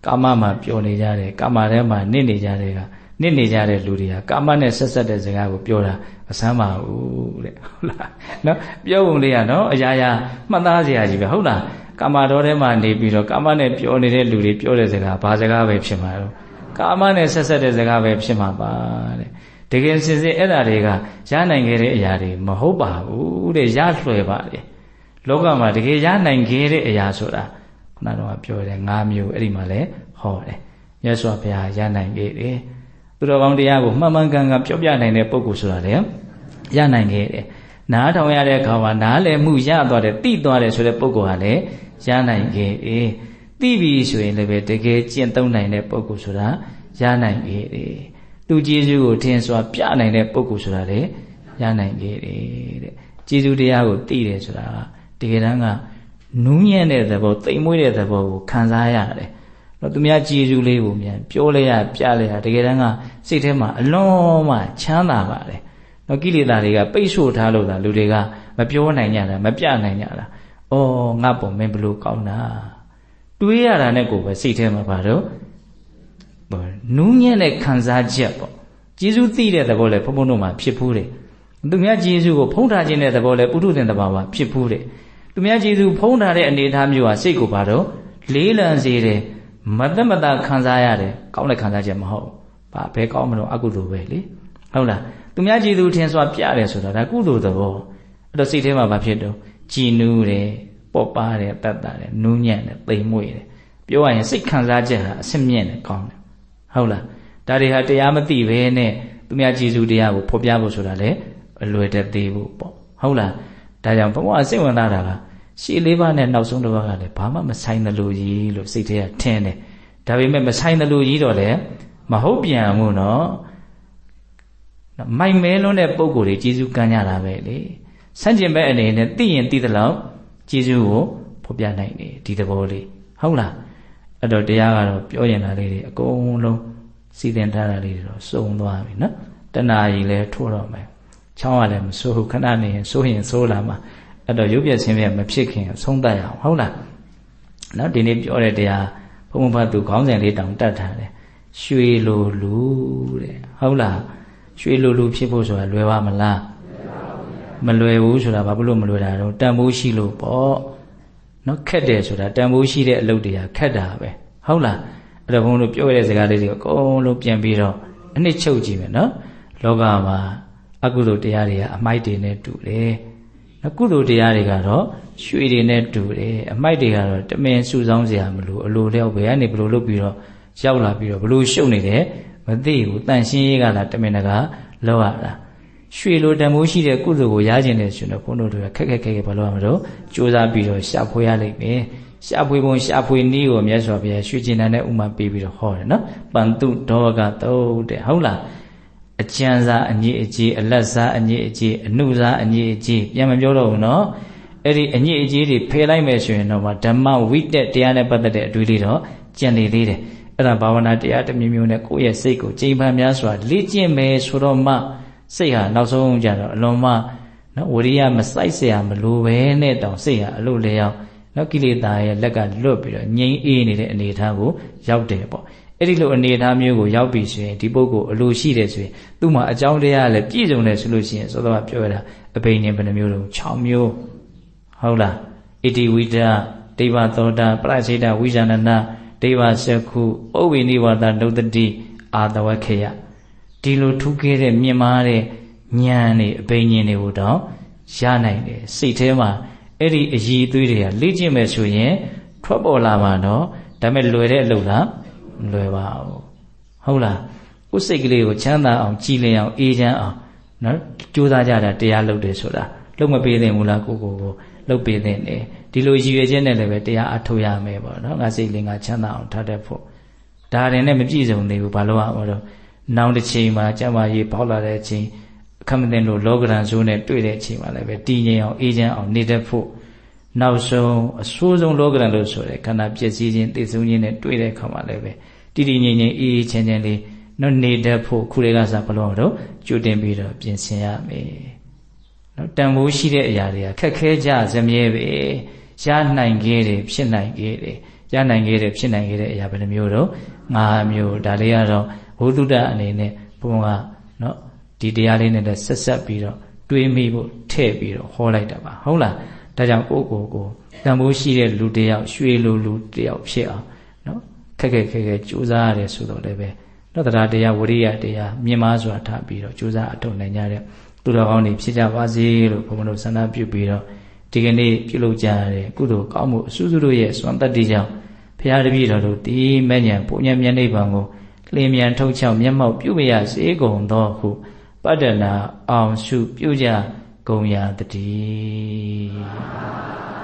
ကာမမှာပြောနေကြတယ်ကာမထဲမှာနစ်နေကြတယ်ကနစ်နေကြတဲ့လူတွေကကာမနဲ့ဆက်ဆက်တဲ့စကားကိုပြောတာအဆမ်းပါဘူးတဲ့ဟုတ်လားနော်ပြောပုံလေးကနော်အရာရာမှတ်သားစရာကြီးပဲဟုတ်လားကာမတော်ထဲမှာနေပြီးတော့ကာမနဲ့ပြောနေတဲ့လူတွေပြောတဲ့စကားဘာစကားပဲဖြစ်မှာတော့ကာမနဲ့ဆက်ဆက်တဲ့စကားပဲဖြစ်မှာပါတဲ့တကယ်စစ်စစ်အဲ့ဒါတွေကရနိုင်ခဲ့တဲ့အရာတွေမဟုတ်ပါဘူးတဲ့ရလွယ်ပါလေလောကမှာတကယ်ရနိုင်ခဲ့တဲ့အရာဆိုတာခုနကတော့ပြောတယ်5မျိုးအဲ့ဒီမှာလဲဟောတယ်မြတ်စွာဘုရားရနိုင်ခဲ့တယ်သူတော်ကောင်းတရားကိုမှန်မှန်ကန်ကန်ပြောပြနိုင်တဲ့ပုဂ္ဂိုလ်ဆိုတာလေရနိုင်ခဲ့တယ်နားထောင်ရတဲ့အခါမှာနားလည်မှုရသွားတယ်သိသွားတယ်ဆိုတဲ့ပုဂ္ဂိုလ်ဟာလည်းရနိုင်ခဲ့တယ်သိပြီဆိုရင်လည်းပဲတကယ်ကျင့်သုံးနိုင်တဲ့ပုဂ္ဂိုလ်ဆိုတာရနိုင်ခဲ့တယ်သူကျေးဇူးကိုထင်စွာပြနိုင်တဲ့ပုဂ္ဂိုလ်ဆိုတာလေရနိုင်ခဲ့တယ်တဲ့ကျေးဇူးတရားကိုသိတယ်ဆိုတာတကယ်တမ်းကနူးညံ့တဲ့သဘောသိမ်မွေ့တဲ့သဘောကိုခံစားရတယ်တော့သူများကျေးဇူးလေးကိုမြန်ပြောလိုက်ရပြလိုက်ရတကယ်တမ်းကစိတ်ထဲမှာအလွန်မှချမ်းသာပါတယ်တော့ကိလေသာတွေကပိတ်ဆို့ထားလို့သာလူတွေကမပြောနိုင်ကြတာမပြနိုင်ကြတာငါပုံမင်းဘလို့ကောင်းတာတွေးရတာနဲ့ကိုပဲစိတ်ထဲမှာပါတော့နူးညံ့တဲ့ခံစားချက်ပေါ့ကျေးဇူးသိတဲ့သဘောလဲဘုံဘုံတို့မှာဖြစ်ဖူးတယ်သူများကျေးဇူးကိုဖုံးထားခြင်းတဲ့သဘောလဲပုထုသင်တဘာဝဖြစ်ဖူးတယ်သူများကျေးဇူးဖုံးထားတဲ့အနေအထားမျိုးဟာစိတ်ကိုပါတော့လေးလံစေတယ်မသက်မသာခံစားရတယ်ကောင်းတဲ့ခံစားချက်မဟုတ်ဘာဘယ်ကောင်းမလို့အကုသိုလ်ပဲလေဟုတ်လားသူများကျေးဇူးထင်စွာပြတယ်ဆိုတာဒါကုသိုလ်သဘောအဲ့တော့စိတ်ထဲမှာဘာဖြစ်တော့ကြည်နူးတယ်ပေါ့ပါတယ်တတ်တာတယ်နူးညံ့တယ်သိမ်မွေ့တယ်ပြောရရင်စိတ်ခံစားချက်ဟာအဆင့်မြင့်တယ်ကောင်းတယ်ဟုတ်လားဒါတွေဟာတရားမသိဘဲနဲ့သူများကျေးဇူးတရားကိုဖော်ပြဖို့ဆိုတာလေအလွယ်တသေးဘူးပေါ့ဟုတ်လားဒါကြောင့်ဘုရားစိတ်ဝင်စားတာကရှေ့လေးပါးနဲ့နောက်ဆုံးတစ်ပါးကလည်းဘာမှမဆိုင်တယ်လို့ကြီးလို့စိတ်ထဲကထင်တယ်ဒါပေမဲ့မဆိုင်တယ်လို့ကြီးတော့လေမဟုတ်ပြန်ဘူးနော်မိုက်မဲလွန်းတဲ့ပုံကိုယ်တွေကျေးဇူးကမ်းကြတာပဲလေဆန့်ကျင်ဘက်အနေနဲ့သိရင်သိသလောက်ကျေးဇူးကိုဖော်ပြနိုင်တယ်ဒီသဘောလေးဟုတ်လားအဲ့တော့တရားကတော့ပြောရင်တာလေးတွေအကုန်လုံးစီသင်ထားတာလေးတွေတော့စုံသွားပြီနော်တဏှာကြီးလည်းထိုးတော့မယ်ချောင်းကလည်းမစိုးဘူးခဏနေရင်စိုးရင်စိုးလာမှာအဲ့တော့ရုပ်ပြဆင်းပြမဖြစ်ခင်ဆုံးတတ်ရအောင်ဟုတ်လားနော်ဒီနေ့ပြောတဲ့တရားဘုံဘတ်သူခေါင်းစဉ်လေးတောင်တတ်ထားတယ်ရွှေလိုလူတဲ့ဟုတ်လားရွှေလိုလူဖြစ်ဖို့ဆိုတာလွယ်ပါမလားမလွယ်ဘူးဆိုတာဘာလို့မလွယ်တာတော့တန်ဖိုးရှိလို့ပေါ့နော်ခက်တယ်ဆိုတာတန်ဖိုးရှိတဲ့အလုပ်တွေကခက်တာပဲဟုတ်လားအဲ့တော့ဘုန်းတို့ပြောရတဲ့စကားလေးတွေအကုန်လုံးပြန်ပြီးတော့အနှစ်ချုပ်ကြည့်မယ်နော်လောကမှာအကုသိုလ်တရားတွေကအမိုက်တွေနဲ့တူတယ်နော်ကုသိုလ်တရားတွေကတော့ရွှေတွေနဲ့တူတယ်အမိုက်တွေကတော့တမင်စုဆောင်းစရာမလိုအလိုလျောက်ပဲကနေဘလို့လုပ်ပြီးတော့ရောက်လာပြီးတော့ဘလို့ရှုပ်နေတယ်မသိဘူးတန်ရှင်းရေးကလာတမင်တကာလောက်ရတာရွှေလိုတန်မိုးရှိတဲ့ကုသိုလ်ကိုရခြင်းနဲ့ဆိုတော့ဘုန်းတို့တွေကခက်ခက်ဘာလို့ရမလို့ကြိုးစားပြီးတော့ရှာဖွေရလိမ့်မယ်ရှာဖွေပုံရှာဖွေနည်းကိုမြတ်စွာဘုရားရွှေကျင်တန်တဲ့ဥမာပေးပြီးတော့ဟောတယ်နော်ပန္တုဒေါကသုတ်တဲ့ဟုတ်လားအကျဉ်းစားအညစ်အကြေးအလတ်စားအညစ်အကြေးအနုစားအညစ်အကြေးပြန်မပြောတော့ဘူးနော်အဲ့ဒီအညစ်အကြေးတွေဖယ်လိုက်မယ်ဆိုရင်တော့ဓမ္မဝိတက်တရားနဲ့ပတ်သက်တဲ့အတွေ့အလေးတော့ကျန်နေသေးတယ်အဲ့ဒါဘာဝနာတရားတစ်မျိုးမျိုးနဲ့ကိုယ့်ရဲ့စိတ်ကိုကြိမ်ဖန်များစွာလေ့ကျင့်မယ်ဆိုတော့မှစိတ်ဟာနောက်ဆုံးကြတော့အလွန်မှနော်ဝရိယမစိုက်เสียမလိုပဲနဲ့တောင်စိတ်ဟာအလို့လျောက်နော်ကိလေသာရဲ့လက်ကလွတ်ပြီးတော့ငြိမ်အေးနေတဲ့အနေအထားကိုရောက်တယ်ပေါ့အဲ့ဒီလိုအနေအထားမျိုးကိုရောက်ပြီဆိုရင်ဒီပုဂ္ဂိုလ်အလိုရှိတယ်ဆိုရင်သူ့မှာအကြောင်းတရားလည်းပြည့်စုံတယ်ဆိုလို့ရှိရင်သောတော်ကပြောရတာအဘိညာဉ်ဘယ်နှမျိုးလုံး6မျိုးဟုတ်လားဣတိဝိဒဒိဗ္ဗသောတာပရစေတဝိဇာဏနာဒိဗ္ဗစကုဩဝိနိဝါဒနုတ္တိအာတဝခေယဒီလိုထူးခဲ့တဲ့မြင်မာတဲ့ဉာဏ်နဲ့အဘိညာဉ်တွေကိုတော့ရနိုင်တယ်စိတ်ထဲမှာအဲ့ဒီအည်သွေးတွေကလေ့ကျင့်မယ်ဆိုရင်ထွက်ပေါ်လာမှာတော့ဒါပေမဲ့လွယ်တဲ့အလုပ်လားမလွယ်ပါဘူးဟုတ်လားကိုယ်စိတ်ကလေးကိုချမ်းသာအောင်ကြည်လင်အောင်အေးချမ်းအောင်နော်ကြိုးစားကြတာတရားလုပ်တယ်ဆိုတာလုပ်မပေးသင့်ဘူးလားကိုလုပ်ပေးသင့်တယ်ဒီလိုရည်ရွယ်ချက်နဲ့လည်းပဲတရားအထုတ်ရမယ်ပေါ့နော်ငါစိတ်လေးငါချမ်းသာအောင်ထားတတ်ဖို့ဒါရင်နဲ့မပြည့်စုံသေးဘူးဘာလို့အောင်တော့နောင်တစ်ချိန်မှာကျမကြီးပေါက်လာတဲ့အချိန်အခမသိလို့လောကရန်ဆိုးနဲ့တွေ့တဲ့အချိန်မှာလည်းပဲတည်ငြိမ်အောင်အေးချမ်းအောင်နေတတ်ဖို့နောက်ဆုံးအဆိုးဆုံးလောကရန်လို့ဆိုတဲ့ခန္ဓာပျက်စီးခြင်းသိဆုံးခြင်းနဲ့တွေ့တဲ့အခါမှာလည်းပဲတည်တည်ငြိမ်ငြိမ်အေးအေးချမ်းချမ်းလေး နော်နေတဲ့ဖို့ခုတွေကစားဘလို့တော့ကြိုတင်ပြီးတော့ပြင်ဆင်ရမယ်နော်တန်ဖိုးရှိတဲ့အရာတွေကခက်ခဲကြစမြဲပဲရနိုင်ခဲ့တယ်ဖြစ်နိုင်ခဲ့တယ်ရနိုင်ခဲ့တယ်ဖြစ်နိုင်ခဲ့တဲ့အရာဘယ်နှမျိုးတော့5မျိုးဒါလေးကတော့ဝိသုဒ္ဓအနေနဲ့ဘုံကနော်ဒီတရားလေးနဲ့ဆက်ဆက်ပြီးတော့တွေးမိဖို့ထည့်ပြီးတော့ဟောလိုက်တာပါဟုတ်လားဒါကြောင့်ကိုတန်ဖိုးရှိတဲ့လူတယောက်ရွှေလိုလူတယောက်ဖြစ်အောင်နော်ခက်ခဲကြိုးစားရတယ်ဆိုတော့လည်းပဲနော်တရားတရားဝိရိယတရားမြင်မာစွာထားပြီးတော့ကြိုးစားအထောက်နိုင်ကြတဲ့သူတော်ကောင်းတွေဖြစ်ကြပါစေလို့ဘုန်းဘုန်းတို့ဆန္ဒပြုပြီးတော့ဒီကနေ့ပြုလုပ်ကြရတဲ့ကုသိုလ်ကောင်းမှုအစုစုတို့ရဲ့စွမ်းတတ္တိကြောင့်ဘုရားတပည့်တော်တို့ဒီမဲ့ညာပုံညာမျက်နှိပ်ပံကိုလင်းမြန်ထုတ်ချောက်မျက်မှောက်ပြုမရစေကုန်သောဟုပတ္တနာအောင်စုပြုကြကုန်ရာတည်း